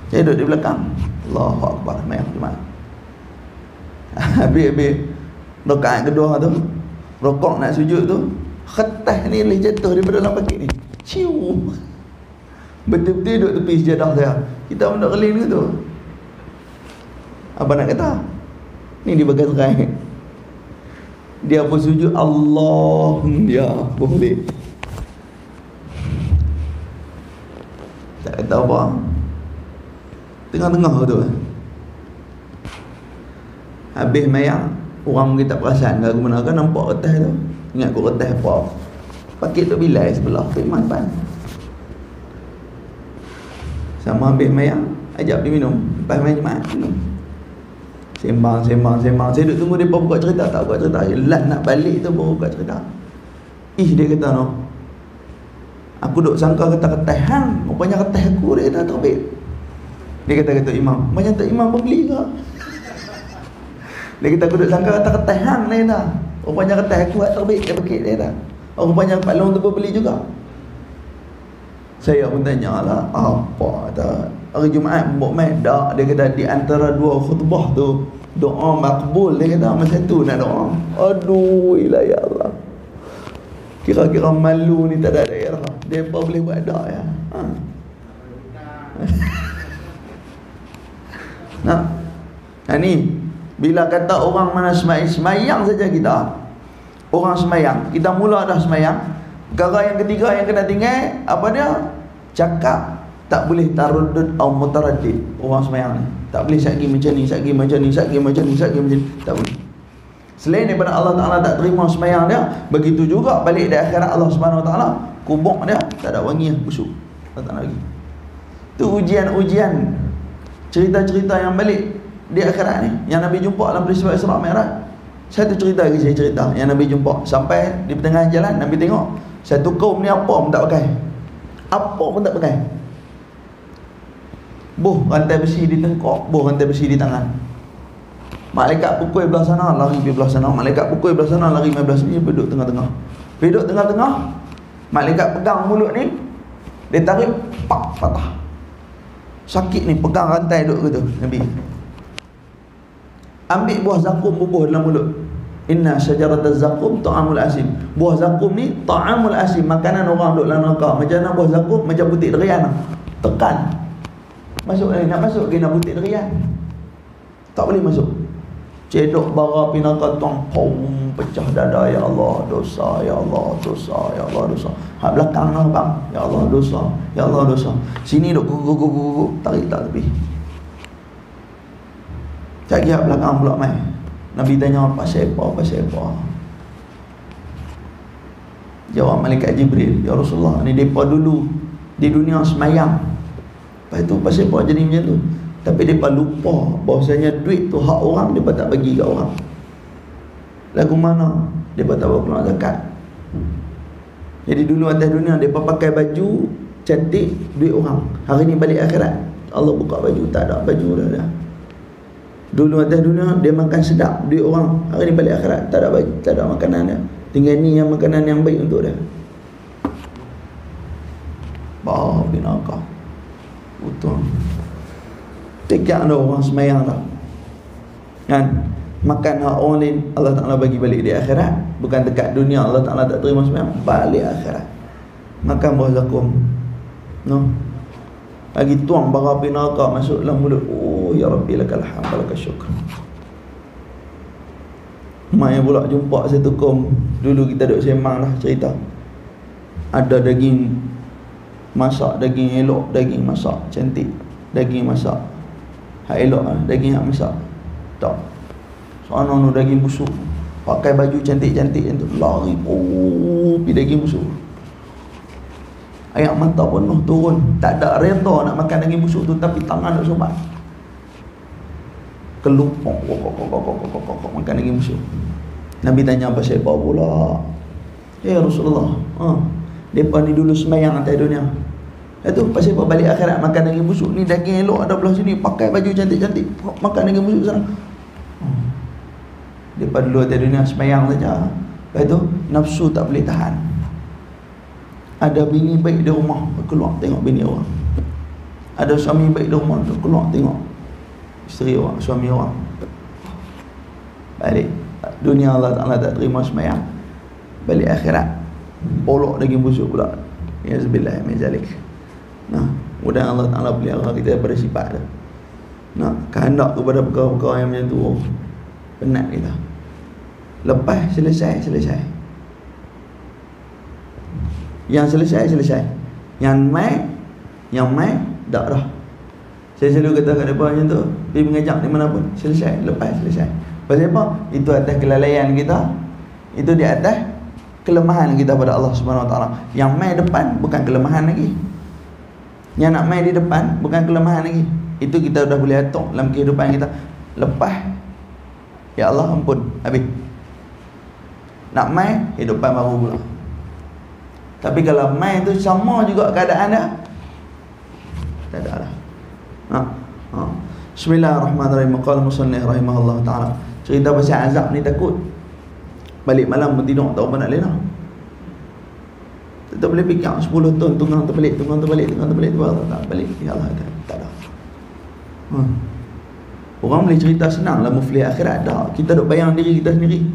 Saya duduk di belakang. Allahu Akbar, mayang Jumaat. Habis rakaat kedua tu, rokok nak sujud tu, khetas ni boleh jatuh daripada dalam pakit ni. Ciu. Betul-betul duduk tepi sejadah saya. Kita pun nak keling tu. Apa nak kata? Ni di bagian serai. Dia pun sujud, Allah, dia boleh. Tak kata apa. Tengah-tengah tu. Habis mayang, orang mungkin tak perasan ke mana kan, nampak kertas tu. Ingat kot kertas apa. Pakit tu bilai sebelah tu iman pan. Sama habis mayang, ajak pergi minum. Lepas main Jumaat minum. Sembang. Saya duduk tunggu dia buka cerita, tak buka cerita. Last nak balik tu baru buka cerita. Dia kata no, aku duk sangka kertas hang, rupanya kertas aku dia dah terbit. Dia kata imam, macam tak imam beli ke? Dia kata aku duk sangka kertas hang ni dah, rupanya kertas aku dah terbit dia pakit dia dah. Rupanya Pak Long tu pun beli juga. Saya pun tanya lah, apa tak? Hari Jumaat buat main tak? Dia kata di antara dua khutbah tu, Doa makbul dia kata masa tu nak doa. Aduh ya Allah. Kira-kira malu ni tak ada daerah. Depa boleh buat dak ya. Nah ni bila kata orang mana semayang saja kita, orang semayang, kita mula dah semayang, perkara yang ketiga yang kena tinggal apa dia? Cakap tak boleh taruddud atau mutaraddid. Orang semayang ni tak boleh satgi macam ni, satgi macam ni, satgi macam ni, satgi macam ni, tak boleh. Selain daripada Allah Ta'ala tak terima semayang dia, begitu juga balik di akhirat Allah Subhanahu Wa Ta'ala, kubur dia tak ada wangi, busuk, tak nak lagi. Tu ujian-ujian, cerita-cerita yang balik di akhirat ni yang Nabi jumpa dalam peristiwa Isra' Mi'raj. Satu cerita lagi saya cerita yang Nabi jumpa. Sampai di pertengahan jalan Nabi tengok satu kaum ni apa pun tak pakai, apa pun tak pakai. Buh rantai besi di tengkok, buh rantai besi di tangan. Malaikat pukul belah sana, lari pergi belah sana. Malaikat pukul belah sana, lari pergi belah sini. Duduk tengah-tengah. Duduk tengah-tengah, malaikat pegang mulut ni, dia tarik, pak, patah. Sakit ni, pegang rantai duduk gitu Nabi. Ambil buah zakum, bubuh dalam mulut. Inna syajarataz zakum ta'amul asim. Buah zakum ni ta'amul asim, makanan orang duduk dalam neraka. Macam mana buah zakum? Macam butik durian. Tekan. Masuk ni, nak masuk kena butik durian. Tak boleh masuk. Cedok bara api neraka, tuang, pom, pecah dada. Ya Allah dosa, ya Allah dosa, ya Allah dosa. Hak belakang lah bang, ya Allah dosa, ya Allah dosa. Sini duk gugu, tarik tak tepi. Cari hak belakang pula mai. Nabi tanya pasal apa? Jawab malaikat Jibril, ya Rasulullah, ni depa dulu di dunia semayang. Lepas tu pasal apa jadi macam tu? Tapi mereka lupa bahawasanya duit tu hak orang, mereka tak bagi kat orang. Lagu mana? Mereka tak bawa keluar zakat. Jadi dulu atas dunia mereka pakai baju cantik, duit orang. Hari ni balik akhirat, Allah buka baju, tak ada baju dah. Dulu atas dunia dia makan sedap, duit orang. Hari ni balik akhirat, tak ada baju, tak ada makanan dia. Tinggal ni yang makanan yang baik untuk dia. Bahawa binaka betul. Tiga ada orang semayang tak kan, makan hak orang lain Allah Ta'ala bagi balik di akhirat. Bukan dekat dunia Allah Ta'ala tak terima semayang, balik akhirat makan buah zakum, no, lagi tuang bara api neraka masuk dalam mulut. Oh ya Rabbi lakal hamd lakal syukr. Mai pula jumpa satu kaum, dulu kita duk sembang lah cerita, ada daging masak, daging elok, daging masak cantik, daging masak hak elok lah, daging hak masak tak. Soalnya no daging busuk, pakai baju cantik-cantik tu, lari pergi daging busuk. Air mata penuh turun, tak ada reda nak makan daging busuk tu, tapi tangan nak sobat kelupok makan daging busuk. Nabi tanya pasal apa pula? Rasulullah, mereka ni dulu semayang atas dunia. Itu pasal apa balik akhirat makan daging busuk? Ni daging elok ada belah sini, pakai baju cantik-cantik, makan daging busuk sana. Depa dulu atas dunia semayang saja. Lepas tu nafsu tak boleh tahan. Ada bini baik di rumah, keluar tengok bini orang. Ada suami baik di rumah, keluar tengok isteri orang, suami orang. Balik dunia Allah Ta'ala tak terima semayang, balik akhirat polok daging busuk pula. Yazbillah min zalik. Nah, mudah Allah Ta'ala pelihara kita daripada sifat dia. Nah, kehendak kepada perkara-perkara yang macam tu, penat kita. Lepas selesai. Yang selesai. Yang mai tak dah. Saya selalu kata kat depan macam tu, pergi mengajak di mana pun, selesai. Pasal apa? Itu atas kelalaian kita, itu di atas kelemahan kita pada Allah Subhanahu Wa Taala. Yang mai depan bukan kelemahan lagi. Yang nak mai di depan bukan kelemahan lagi. Itu kita dah boleh atur dalam kehidupan kita. Lepas, ya Allah ampun, habis. Nak mai, hidupan baru pula. Tapi kalau mai tu sama juga keadaan dia, tak ada lah. Bismillahirrahmanirrahim. Qala musannif rahimahullah ta'ala. Cerita pasal azab ni takut. Balik malam pun tidur tak apa nak lena. Tak boleh fikir 10 tahun tunggang terbalik tak balik. Ya Allah, tak ada. Orang boleh cerita senang lah muflih akhirat. Tak, kita duk bayang diri kita sendiri.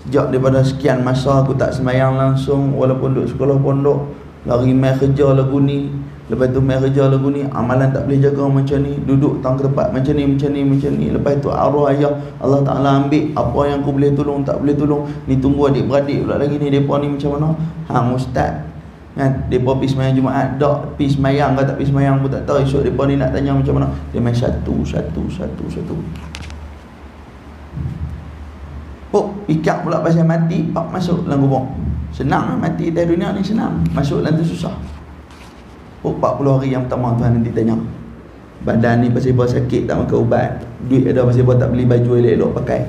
Sejak daripada sekian masa aku tak sembahyang langsung, walaupun duduk sekolah pondok, lari mai kerja lagu ni, lepas tu mai kerja lagu ni, amalan tak boleh jaga macam ni, duduk tang ke tempat macam ni, lepas tu arwah ayah Allah Ta'ala ambil apa yang aku boleh tolong, tak boleh tolong, ni tunggu adik-beradik pula lagi ni, depa ni macam mana. Ustaz kan, depa pergi sembahyang Jumaat dak, pergi sembahyang ke tak pergi sembahyang pun tak tahu, esok depa ni nak tanya macam mana. Dia main satu. Ikat pula pasal mati, pak masuk dalam kubur. Senang lah mati dari dunia ni, senang. Masuk dalam tu susah. 40 hari yang pertama Tuhan nanti tanya. Badan ni pasal apa sakit, tak makan ubat. Duit ada pasal apa tak beli baju elok-elok pakai.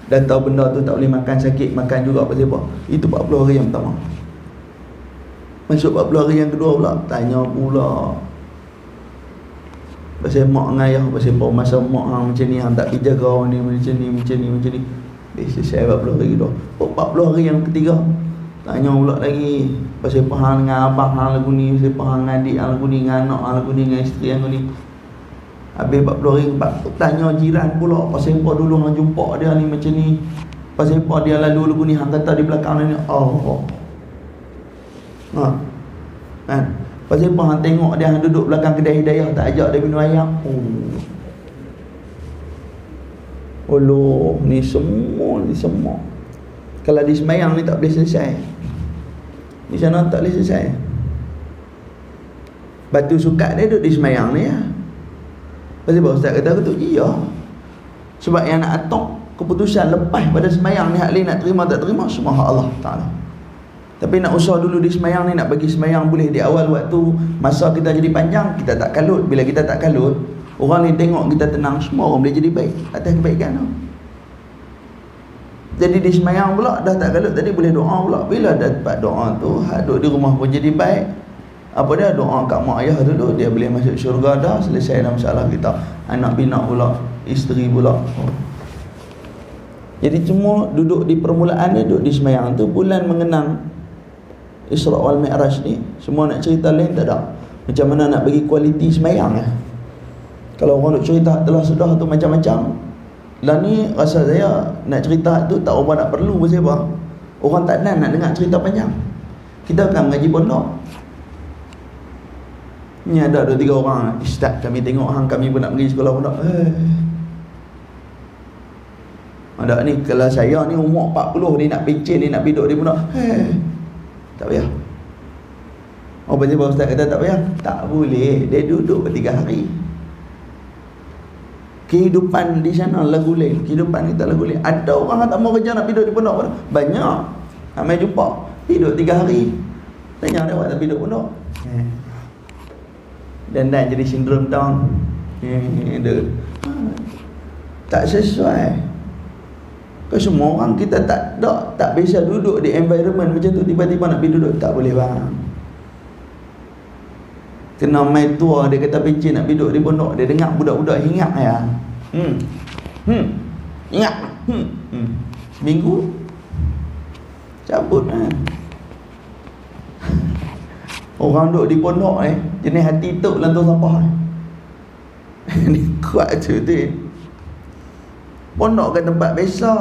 Dan tahu benda tu tak boleh makan, sakit makan juga pasal apa. Itu 40 hari yang pertama. Masuk 40 hari yang kedua pula, tanya pula pasal mak dengan ayah, pasal apa masa mak hang macam ni, hang tak pergi jaga ni macam ni. Selesai 40 hari dah. 40 hari yang ketiga, tanya pula lagi pasal apa hang dengan abang hang lagu ni, pasal apa hang dengan adik hang lagu ni, dengan anak hang lagu ni, dengan isteri hang lagu ni. Habis 40 hari keempat, tanya jiran pula pasal apa dulu hang jumpa dia ni macam ni, pasal apa dia lalu lagu ni, hang kata di belakang ni. Kan? Pasal apa hang tengok dia hang duduk belakang kedai hidayah, tak ajak dia minum ayam. Ni semua. Kalau di sembahyang ni tak boleh selesai, di sana tak boleh selesai. Batu sukat dia duduk di sembahyang ni ya. Pasal apa ustaz kata tu? Iya. Sebab yang nak atok keputusan lepas pada sembahyang ni, hak lain nak terima tak terima semua hak Allah Ta'ala. Tapi nak usah dulu di sembahyang ni, nak bagi sembahyang boleh di awal waktu masa kita jadi panjang, kita tak kalut. Bila kita tak kalut, orang ni tengok kita tenang, semua orang boleh jadi baik atas kebaikan tu. Jadi di sembahyang pula dah tak kalut tadi, boleh doa pula. Bila dah dapat doa tu, duduk di rumah pun jadi baik. Apa dia doa kat mak ayah dulu, dia boleh masuk syurga dah, selesai dah masalah kita. Anak pinak pula, isteri pula. Jadi semua duduk di permulaan dia, duduk di sembahyang tu. Bulan mengenang Isra wal Mi'raj ni, semua nak cerita lain tak ada. Macam mana nak bagi kualiti sembahyang ya. Kalau orang nak cerita telah sudah tu macam-macam. Lah ni rasa saya nak cerita tu tak apa nak perlu pasal apa. Orang tak nak dengar cerita panjang. Kita akan mengaji pondok. Ni ada 2-3 orang, ustaz kami tengok hang, kami pun nak pergi sekolah pondok. Ada ni kalau saya ni umur 40 ni nak pencen ni nak duduk di pondok. Tak payah. Pasal apa ustaz kata tak payah? Tak boleh. Dia duduk 3 hari. Kehidupan di sana lagu lain, kehidupan kita lagu lain. Ada orang tak mau kerja nak duduk di pondok pun banyak. Ramai jumpa duduk 3 hari. Tanya dia buat tak duduk pondok. Dan jadi sindrom down. Tak sesuai. Kalau semua orang kita tak biasa duduk di environment macam tu, tiba-tiba nak pergi duduk, tak boleh bang. Kena mai tua, dia kata pencen nak duduk di pondok, dia dengar budak-budak hingat ya. Ingat. Seminggu cabut orang duduk di pondok jenis hati tuk lantung sampah ni kuat tu. Pondok kan tempat biasa.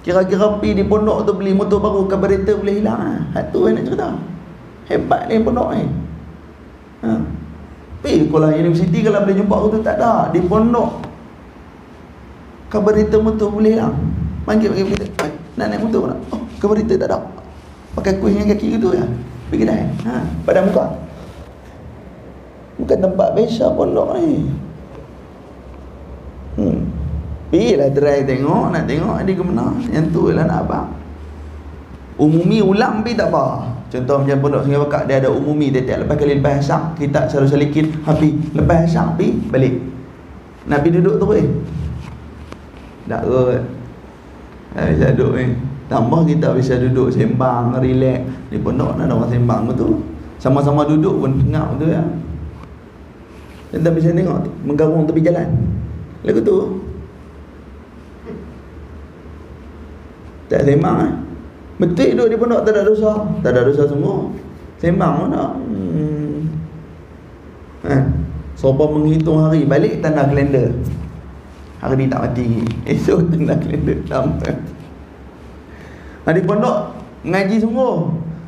Kira-kira pergi di pondok tu beli motor baru, karburetor boleh hilang. Tu nak cerita. Hebat ni pondok ni. Pergi sekolah universiti kalau boleh jumpa aku tu tak ada. Di pondok karburetor motor boleh hilang. Panggil kita, nak naik motor tak? Karburetor tak ada. Pakai kuih dengan kaki gitu ya. Pergi dah. Pada muka. Bukan tempat biasa pondok ni. Pergilah try tengok, nak tengok dia ke mana. Yang tu lah nak abang. Umumi ulang pergi tak apa. Contoh macam pondok Sungai Bakak, dia ada umumi tiap lepas kali lepas asar, kita selalu selikin habis lepas asar pergi balik. Nak pergi duduk tu tak kot. Tak bisa duduk tambah kita bisa duduk sembang, relax. Di pondok ada orang sembang betul. Sama-sama duduk pun tengok betul ya. Kita bisa tengok menggarung tepi jalan. Lagu tu tak sembang betul duduk di pondok tak ada dosa. Tak ada dosa semua. Sembang pun tak. Siapa menghitung hari, balik tanda kalender. Hari ni tak mati. Esok tanda kalender tambah. Di pondok ngaji sungguh.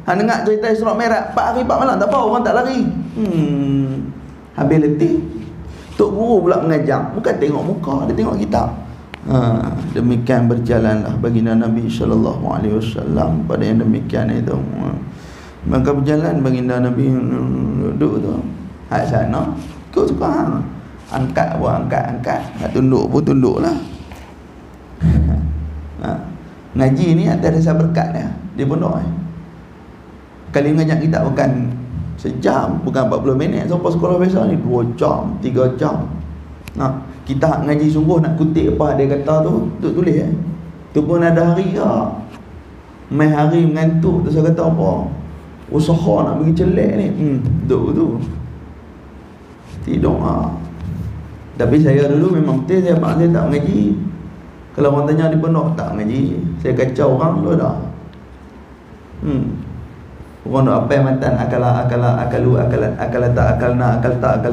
Hang dengar cerita Isra Mi'raj 4 hari 4 malam tak apa, orang tak lari. Habis letih. Tok guru pula mengajar, bukan tengok muka, dia tengok kitab. Demikian berjalanlah baginda Nabi sallallahu alaihi wasallam pada yang demikian itu. Maka berjalan baginda Nabi duduk tu. Hak sana kau suka hang. Angkat buat angkat. Nak tunduk pun tunduklah. Ngaji ni ada rasa berkat dia pondok Kali ngajak kita bukan sejam, bukan 40 minit. Sampai sekolah biasa ni 2 jam, 3 jam. Kita ngaji sungguh nak kutip apa dia kata tu, duk tulis tu pun ada hari ke. Mai hari mengantuk tu saya kata apa? Usaha nak pergi celek ni. Duk tu. Tidur Tapi saya dulu memang betul saya tak mengaji. Kalau orang tanya di pondok tak mengaji, saya kacau orang dulu dah. Orang nak apa yang mantan akal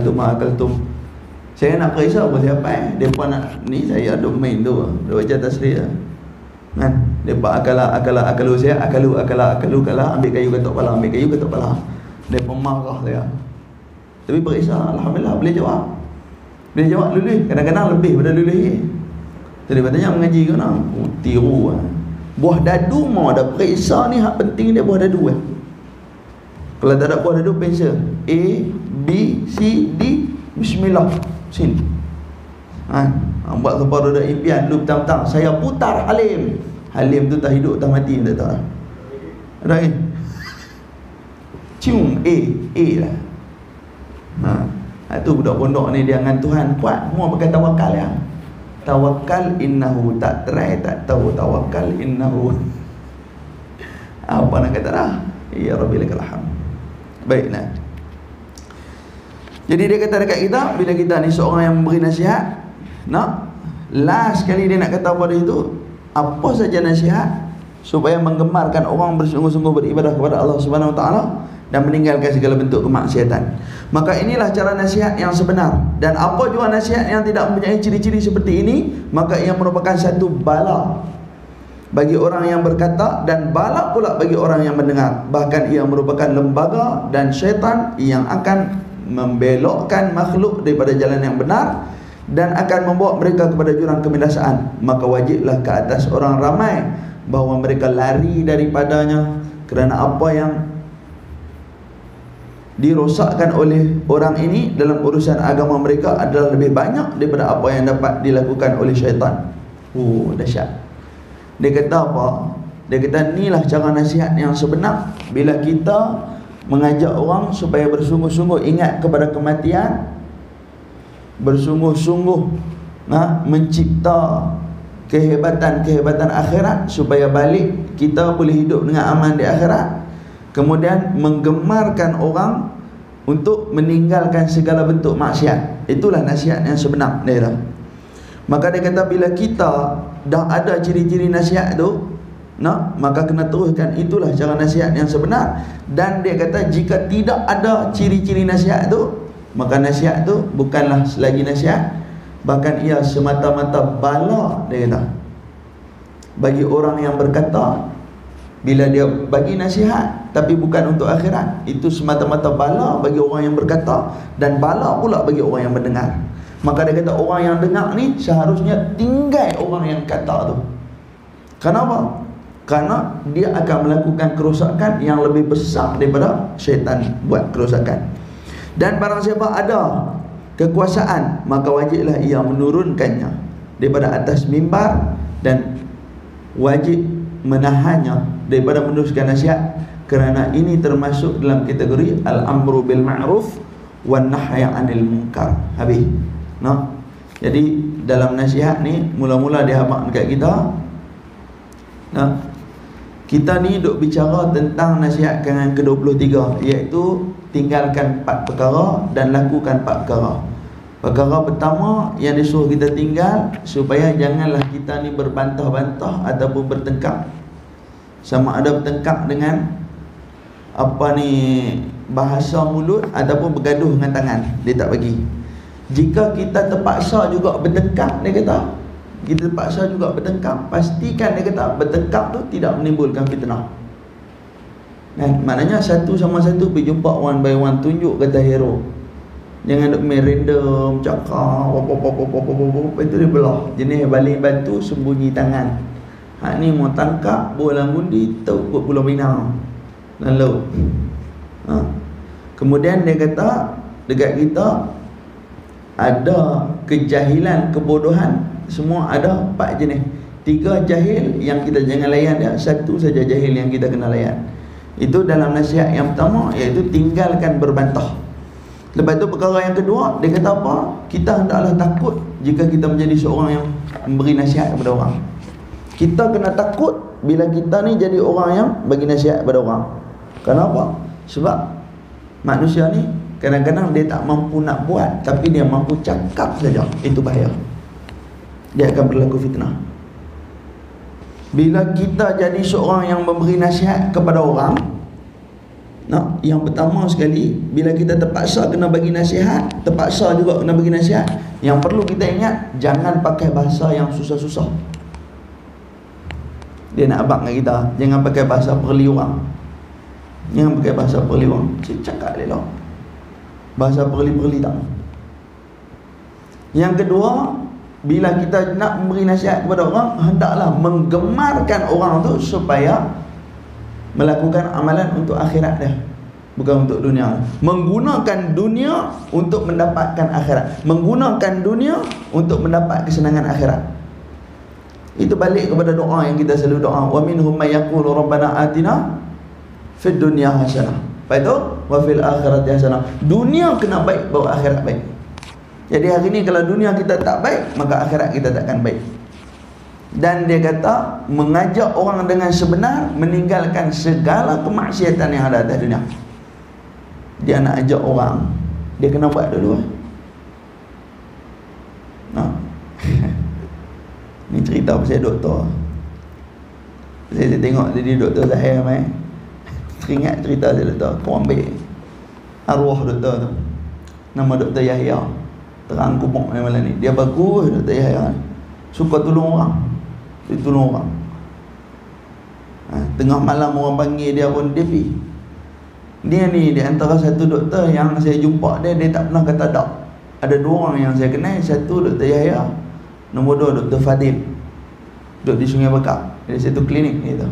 tu ma akal tu. Saya nak periksa apa siapa depa nak ni saya duk main tu. Dia baca tasrih kan. Depa akalu saya akalu kala ambil kayu ketuk kepala. Depa marah saya. Tapi periksa alhamdulillah boleh jawab. Lulus. Kadang-kadang lebih pada lulus. Jadi katanya mengaji ke nak tiru buah dadu mau ada periksa ni hak penting dia buah dadu Kalau tak ada buah dadu pensel A, B, C, D, bismillah sini. Buat sampai ada impian lu petang-petang saya putar Halim tu tak hidup tak mati tak tahu. Ada cium A lah. Itu budak pondok ni dia dengan Tuhan kuat, semua pakai tawakal Tawakal innahu, tak try tak tahu tawakal innahu. Apa nak kata dah? Ya Rabbi lakal hamd. Baiklah. Jadi dia kata dekat kita, bila kita ni seorang yang memberi nasihat, last sekali dia nak kata pada itu, apa saja nasihat supaya menggemarkan orang bersungguh-sungguh beribadah kepada Allah Subhanahu Wa Taala dan meninggalkan segala bentuk kemaksiatan. Maka inilah cara nasihat yang sebenar. Dan apa juga nasihat yang tidak mempunyai ciri-ciri seperti ini, maka ia merupakan satu bala bagi orang yang berkata dan bala pula bagi orang yang mendengar. Bahkan ia merupakan lembaga dan syaitan yang akan membelokkan makhluk daripada jalan yang benar dan akan membawa mereka kepada jurang kebinasaan. Maka wajiblah ke atas orang ramai bahawa mereka lari daripadanya, kerana apa yang dirosakkan oleh orang ini dalam urusan agama mereka adalah lebih banyak daripada apa yang dapat dilakukan oleh syaitan. Dahsyat. Dia kata apa? Dia kata inilah cara nasihat yang sebenar. Bila kita mengajak orang supaya bersungguh-sungguh ingat kepada kematian, bersungguh-sungguh mencipta kehebatan akhirat supaya balik kita boleh hidup dengan aman di akhirat. Kemudian menggemarkan orang untuk meninggalkan segala bentuk maksiat. Itulah nasihat yang sebenar dia. Maka dia kata bila kita dah ada ciri-ciri nasihat tu, maka kena teruskan. Itulah cara nasihat yang sebenar. Dan dia kata jika tidak ada ciri-ciri nasihat tu, maka nasihat tu bukanlah selagi nasihat, bahkan ia semata-mata bala, dia kata, bagi orang yang berkata. Bila dia bagi nasihat tapi bukan untuk akhirat, itu semata-mata bala bagi orang yang berkata dan bala pula bagi orang yang mendengar. Maka dia kata orang yang dengar ni seharusnya tinggal orang yang kata tu. Kenapa? Karena dia akan melakukan kerosakan yang lebih besar daripada syaitan buat kerosakan. Dan barang siapa ada kekuasaan, maka wajiblah ia menurunkannya daripada atas mimbar dan wajib menahannya daripada meneruskan nasihat, kerana ini termasuk dalam kategori al-amru bil ma'ruf wan nahyi 'anil munkar. Habis. Jadi dalam nasihat ni mula-mula dia habaq dekat kita. Kita ni duk bicara tentang nasihat yang ke-23, iaitu tinggalkan 4 perkara dan lakukan 4 perkara. Perkara pertama yang disuruh kita tinggal, supaya janganlah kita ni berbantah-bantah ataupun bertengkar. Sama ada bertengkar dengan bahasa mulut ataupun bergaduh dengan tangan, dia tak bagi. Jika kita terpaksa juga bertekap, dia kata, kita terpaksa juga bertekap, pastikan dia kata bertekap tu tidak menimbulkan fitnah. Kan? Maknanya satu sama satu pergi jumpa one by one, tunjuk kata hero. Jangan duk main random, cakap itu dia belah. Jenis baling batu sembunyi tangan. Hak ni mau tangkap bola gundi takut Pulau Pinang. Lalu kemudian dia kata dekat kita ada kejahilan, kebodohan, semua ada 4 jenis. 3 jahil yang kita jangan layan dia, 1 saja jahil yang kita kena layan. Itu dalam nasihat yang pertama, iaitu tinggalkan berbantah. Lepas tu perkara yang kedua, dia kata apa? Kita hendaklah takut jika kita menjadi seorang yang memberi nasihat kepada orang. Kita kena takut bila kita ni jadi orang yang bagi nasihat kepada orang. Kenapa? Sebab manusia ni kadang-kadang dia tak mampu nak buat, tapi dia mampu cakap saja. Itu bahaya. Dia akan berlaku fitnah. Bila kita jadi seorang yang memberi nasihat kepada orang, yang pertama sekali, bila kita terpaksa kena bagi nasihat, terpaksa juga kena bagi nasihat, yang perlu kita ingat, jangan pakai bahasa yang susah-susah. Dia nak abang dengan kita, jangan pakai bahasa perliwang. Jangan pakai bahasa perliwang. Cakap dia lah bahasa perli-perli tak. Yang kedua, bila kita nak memberi nasihat kepada orang, hendaklah menggemarkan orang tu supaya melakukan amalan untuk akhirat dia, bukan untuk dunia. Menggunakan dunia untuk mendapatkan akhirat, menggunakan dunia untuk mendapat kesenangan akhirat. Itu balik kepada doa yang kita selalu doa, wa minhum may yaqulu rabbana atina fid dunya hasanah, lepas tu wa fil akhirati hasanah. Dunia kena baik baru akhirat baik. Jadi hari ni kalau dunia kita tak baik, maka akhirat kita takkan baik. Dan dia kata mengajak orang dengan sebenar, meninggalkan segala kemaksiatan yang ada atas dunia. Dia nak ajak orang, dia kena buat dulu. Ni cerita pasal doktor. Saya tengok jadi Doktor Zahir mai. Teringat cerita dia doktor, kau ambil arwah doktor tu. Nama Doktor Yahya. Terang kubuk malam ni. Dia bagus Doktor Yahya. Suka tolong orang. Dia tolong orang. Tengah malam orang panggil dia pun dia pergi. Dia ni di antara satu doktor yang saya jumpa dia tak pernah kata tak. Ada 2 orang yang saya kenal. Satu Doktor Yahya, nombor 2 Doktor Fadil. Duduk di Sungai Bakar. Ada satu klinik gitu.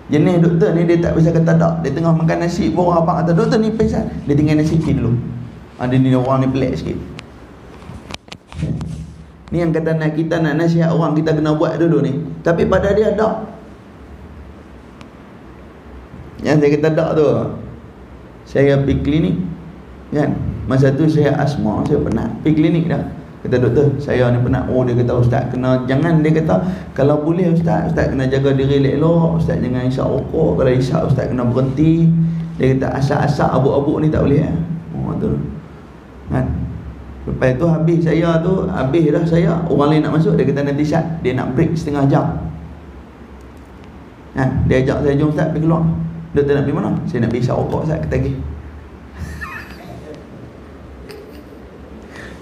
Jenis doktor ni dia tak bisa kata tak. Dia tengah makan nasi, bawa abang kata doktor ni pingsan, dia tinggal nasi sikit dulu. Ada ni orang ni pelik sikit. Ni yang kata nak kita nak nasihat orang, kita kena buat dulu ni. Tapi pada dia tak. Yang saya kata tak tu, saya pergi klinik kan. Masa tu saya asma, saya penat. Pergi klinik dah. Kata doktor, saya ni penat. Oh, dia kata ustaz kena, jangan, dia kata kalau boleh ustaz kena jaga diri elok-elok, ustaz jangan isap rokok, kalau isap ustaz kena berhenti. Dia kata asap-asap abuk-abuk ni tak boleh. Oh tu kan. Lepas tu habis dah saya, orang lain nak masuk, dia kata nanti Syat, dia nak break setengah jam kan. Dia ajak saya, jom ustaz pergi keluar. Doktor nak pergi mana? Saya nak pergi isap rokok ustaz, kata lagi.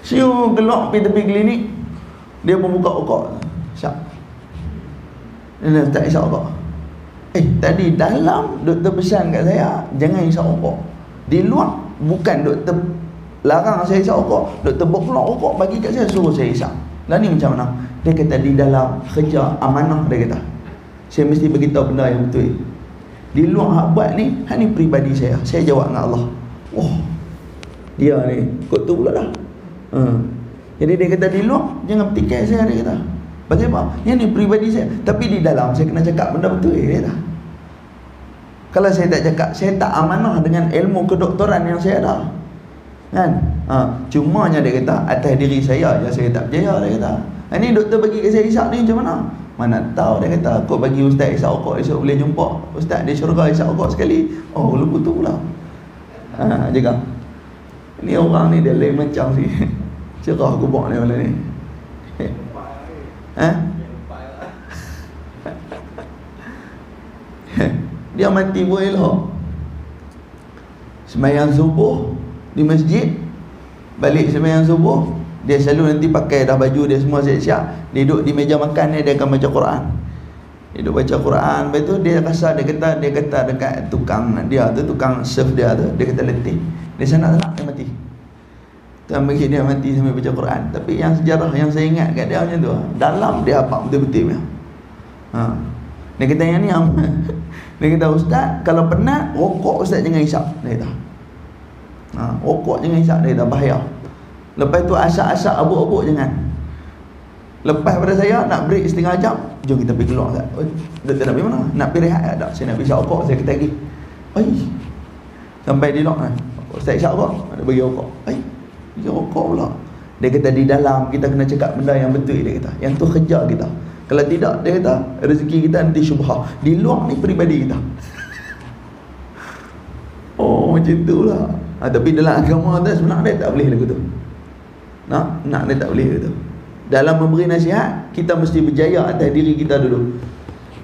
Siu gelak pergi tepi klinik, dia pun buka rokok. Syak. Dia tak isap rokok. Tadi dalam doktor pesan kat saya jangan isap rokok. Di luar bukan doktor larang saya isap rokok, doktor bawa keluar rokok bagi kat saya, suruh saya isap. Lah ni macam mana? Dia kata di dalam kerja amanah, dia kata saya mesti beritahu benda yang betul. Di luar hak buat ni, hak ni peribadi saya jawab dengan Allah. Wah, dia ni kot tu pula dah. Jadi dia kata di luar jangan petikai saya, dia kata. Pasal apa? Yang ni peribadi saya, tapi di dalam saya kena cakap benda betul, dia kata. Kalau saya tak cakap, saya tak amanah dengan ilmu kedoktoran yang saya ada kan. Cumanya dia kata atas diri saya je saya tak percaya, dia kata. Ini doktor bagi kat saya isap ni macam mana? Mana tahu, dia kata kau bagi ustaz isap rokok, esok boleh jumpa ustaz di syurga isap rokok sekali. Oh lupa tu pula. Jaga. Ni orang ni dia lain macam sih. Cerah kubur ni malam ni. Dia mati boleh elok. Sembahyang subuh di masjid, balik sembahyang subuh, dia selalu nanti pakai dah baju dia semua siap-siap, dia duduk di meja makan ni, dia akan baca Quran. Dia duduk baca Quran, lepas tu dia rasa, dia kata dekat tukang dia tu, tukang serve dia tu, dia kata letih, dia senang-senang dia mati. Tuan bagi dia mati sambil baca Quran. Tapi yang sejarah yang saya ingat kat dia macam tu, dalam dia apa betul-betul dia. Dia kata yang ni dia kata, ustaz kalau penat rokok ustaz jangan hisap, dia kata. Rokok jangan hisap, dia kata bahaya. Lepas tu asak-asak abuk-abuk jangan. Lepas pada saya nak break setengah jam, jom kita pergi keluar ustaz. Doktor nak pergi mana? Nak pergi rehat tak? Saya nak pergi hisap rokok, saya kata lagi. Sampai di lock kan. Ustaz hisap rokok, ada bagi rokok. Dia rokok pula. Dia kata di dalam kita kena cakap benda yang betul, dia kata. Yang tu kerja kita. Kalau tidak, dia kata rezeki kita nanti syubhah. Di luar ni peribadi kita. Macam tu lah. Tapi dalam agama tu sebenarnya tak boleh lagu tu. Nak dia tak boleh tu. Dalam memberi nasihat, kita mesti berjaya atas diri kita dulu.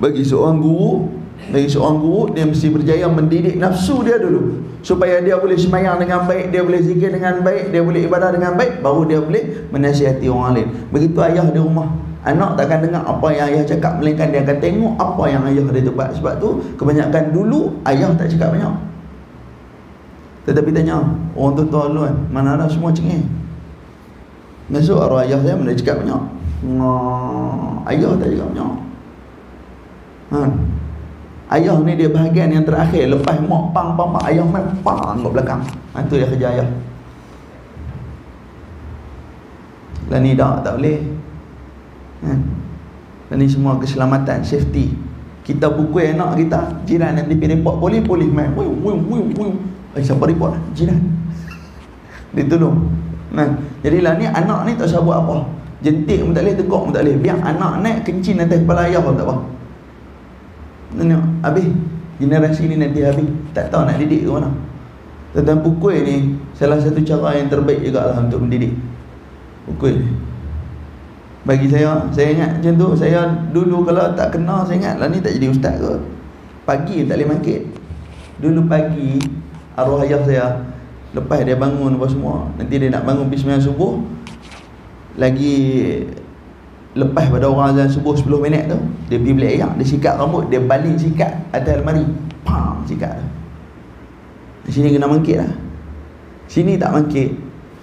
Bagi seorang guru, dia mesti berjaya mendidik nafsu dia dulu, supaya dia boleh sembahyang dengan baik, dia boleh zikir dengan baik, dia boleh ibadah dengan baik, baru dia boleh menasihati orang lain. Begitu ayah di rumah, anak takkan dengar apa yang ayah cakap, melainkan dia akan tengok apa yang ayah dia buat. Sebab tu kebanyakan dulu ayah tak cakap banyak. Tetapi tanya orang tua dulu kan, mana ada semua cengeng. Masuk arwah ayah saya mana cakap banyak. Ayah tak cakap banyak. Ayah ni dia bahagian yang terakhir. Lepas mak pang, ayah main pang kat belakang. Itu dia kerja ayah. Lah ni tak boleh. Lah ni semua keselamatan, safety. Kita pukul anak kita, jiran nanti pergi report polis main. Siapa report? Jiran. Dia tolong. Jadi lah ni anak ni tak usah buat apa. Jentik pun tak boleh, tegak pun tak boleh. Biar anak naik kencing atas kepala ayah pun tak apa. Tengok, habis generasi ni nanti habis, tak tahu nak didik ke mana. Tentang pukul ni salah satu cara yang terbaik juga lah untuk mendidik. Pukul bagi saya ingat macam tu. Saya dulu kalau tak kena, saya ingat lah ni tak jadi ustaz ke. Pagi tak boleh mangkit. Dulu pagi arwah ayah saya, lepas dia bangun apa semua, nanti dia nak bangun pergi sembahyang subuh, lagi lepas pada orang azan subuh 10 minit tu, dia pergi beli air, dia sikat rambut, dia baling sikat atas almari, pam, sikat tu. Di sini kena mangkit lah. Sini tak mangkit.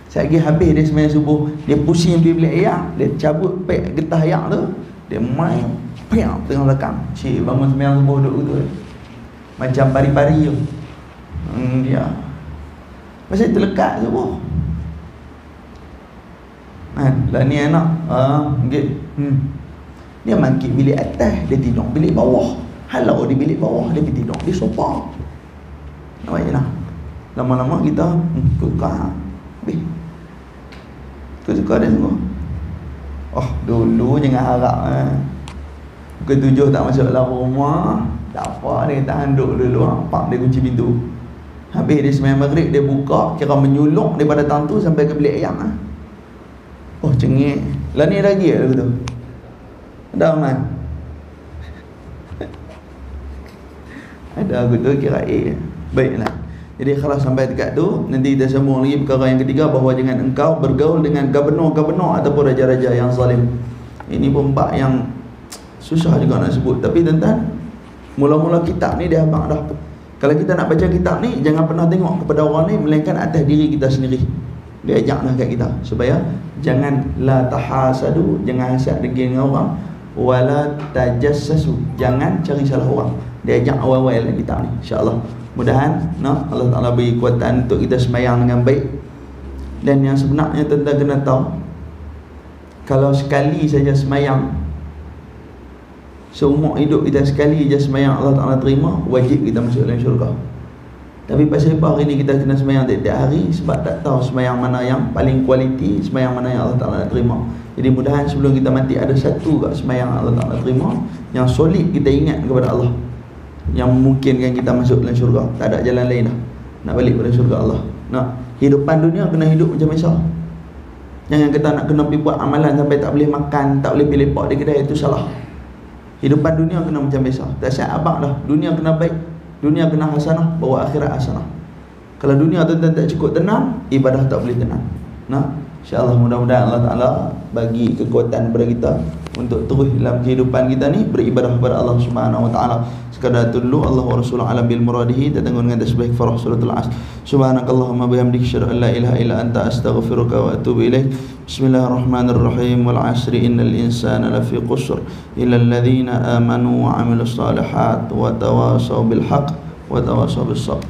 Sekali habis dia sembahyang subuh, dia pusing pergi beli air, dia cabut pek getah air tu, dia main piam tengah belakang. Cik bangun sembahyang subuh duduk tu. Macam pari-pari tu. Dia masih terlekat subuh. Lah ni anak dia mangkit bilik atas, dia tidur bilik bawah. Halau di bilik bawah, dia pergi tidur di sofa. Nampak je lah. Lama-lama kita kekal. Suka dia semua. Dulu jangan harap pukul 7 tak masuk dalam rumah, tak apa, dia tahan duduk dulu. Pak dia kunci pintu. Habis dia sembahyang maghrib, dia buka, kira menyuluk daripada tantu sampai ke bilik ayam. Cengik. Lah ni lagi lah tu. Ada aman. Ada aku tu kira baiklah. Jadi kalau sampai dekat tu, nanti kita sambung lagi perkara yang ketiga, bahawa jangan engkau bergaul dengan gubernur-gubernur ataupun raja-raja yang zalim. Ini pun bab yang susah juga nak sebut. Tapi tuan-tuan, mula-mula kitab ni dia abang dah. Kalau kita nak baca kitab ni, jangan pernah tengok kepada orang lain, melainkan atas diri kita sendiri. Dia ajaklah kat kita supaya jangan la tahasadu, jangan hasad dengki dengan orang, wala tajassasu, jangan cari salah orang. Dia ajak awal-awal dalam kitab ni, insya-Allah. Mudahan Allah Taala beri kekuatan untuk kita sembahyang dengan baik. Dan yang sebenarnya tuan-tuan kena tahu, kalau sekali saja sembahyang, seumur hidup kita sekali je sembahyang Allah Taala terima, wajib kita masuk dalam syurga. Tapi pasal apa hari ni kita kena sembahyang tiap-tiap hari? Sebab tak tahu sembahyang mana yang paling kualiti, sembahyang mana yang Allah Ta'ala nak terima. Jadi mudahan sebelum kita mati ada satu kat sembahyang Allah Ta'ala terima, yang solid kita ingat kepada Allah, yang memungkinkan kita masuk dalam syurga. Tak ada jalan lain dah nak balik pada syurga Allah. Hidupan dunia kena hidup macam biasa. Jangan kita nak kena pergi buat amalan sampai tak boleh makan, tak boleh pergi lepak di kedai, itu salah. Hidupan dunia kena macam biasa. Tak siap abang dah. Dunia kena baik, dunia kena hasanah, bawa akhirat hasanah. Kalau dunia tuan-tuan tak cukup tenang, ibadah tak boleh tenang. Nah, insya-Allah mudah-mudahan Allah Taala bagi kekuatan kepada kita untuk terus dalam kehidupan kita ni beribadah kepada Allah Subhanahu wa taala. Sekadar itu dulu. Allah wa rasuluhu alam bil muradihi. Kita tengok dengan tasbih farah suratul asr. Subhanakallahumma bihamdika asyhadu an la ilaha illa anta astaghfiruka wa atubu ilaik. Bismillahirrahmanirrahim. Wal 'asri innal insana lafi khusr illa alladhina amanu wa 'amilus solihat wa tawasaw bil haqq wa tawasaw bis sabr.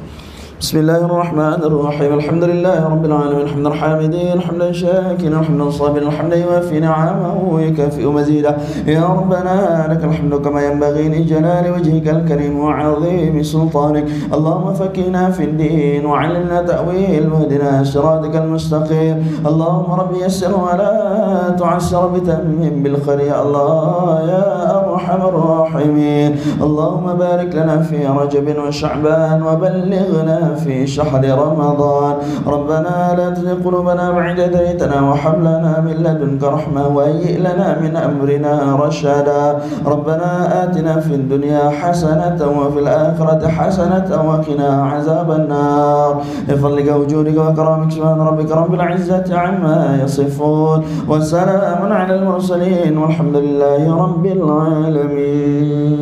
بسم الله الرحمن الرحيم الحمد لله رب العالمين حمدا حامدين حمدا شاكرا حمدا صابرا حمدا يوافي نعمه ويكافئ مزيدا يا ربنا لك الحمد كما ينبغي لجلال وجهك الكريم وعظيم سلطانك اللهم فكنا في الدين وعلمنا تأويل واهدنا صراطك المستقيم اللهم رب يسر ولا تعسر بتمم بالخير يا الله يا أرحم الراحمين اللهم بارك لنا في رجب وشعبان وبلغنا في شهر رمضان ربنا لا تزغ قلوبنا بعد إذ هديتنا وهب لنا من لدنك رحمة وهيئ لنا من أمرنا رشدا ربنا آتنا في الدنيا حسنة وفي الآخرة حسنة وقنا عذاب النار بفضلك وجودك وكرامك سبحان ربك رب العزة عما يصفون وسلام على المرسلين والحمد لله رب العالمين.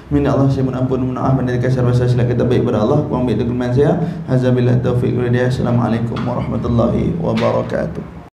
Minta Allah saya mohon ampun, mohon maaf dari kasar bahasa silap kata baik kepada Allah, kurang baik dari kelemahan saya. Hazabillah taufiq wal hidayah. Assalamualaikum warahmatullahi wabarakatuh.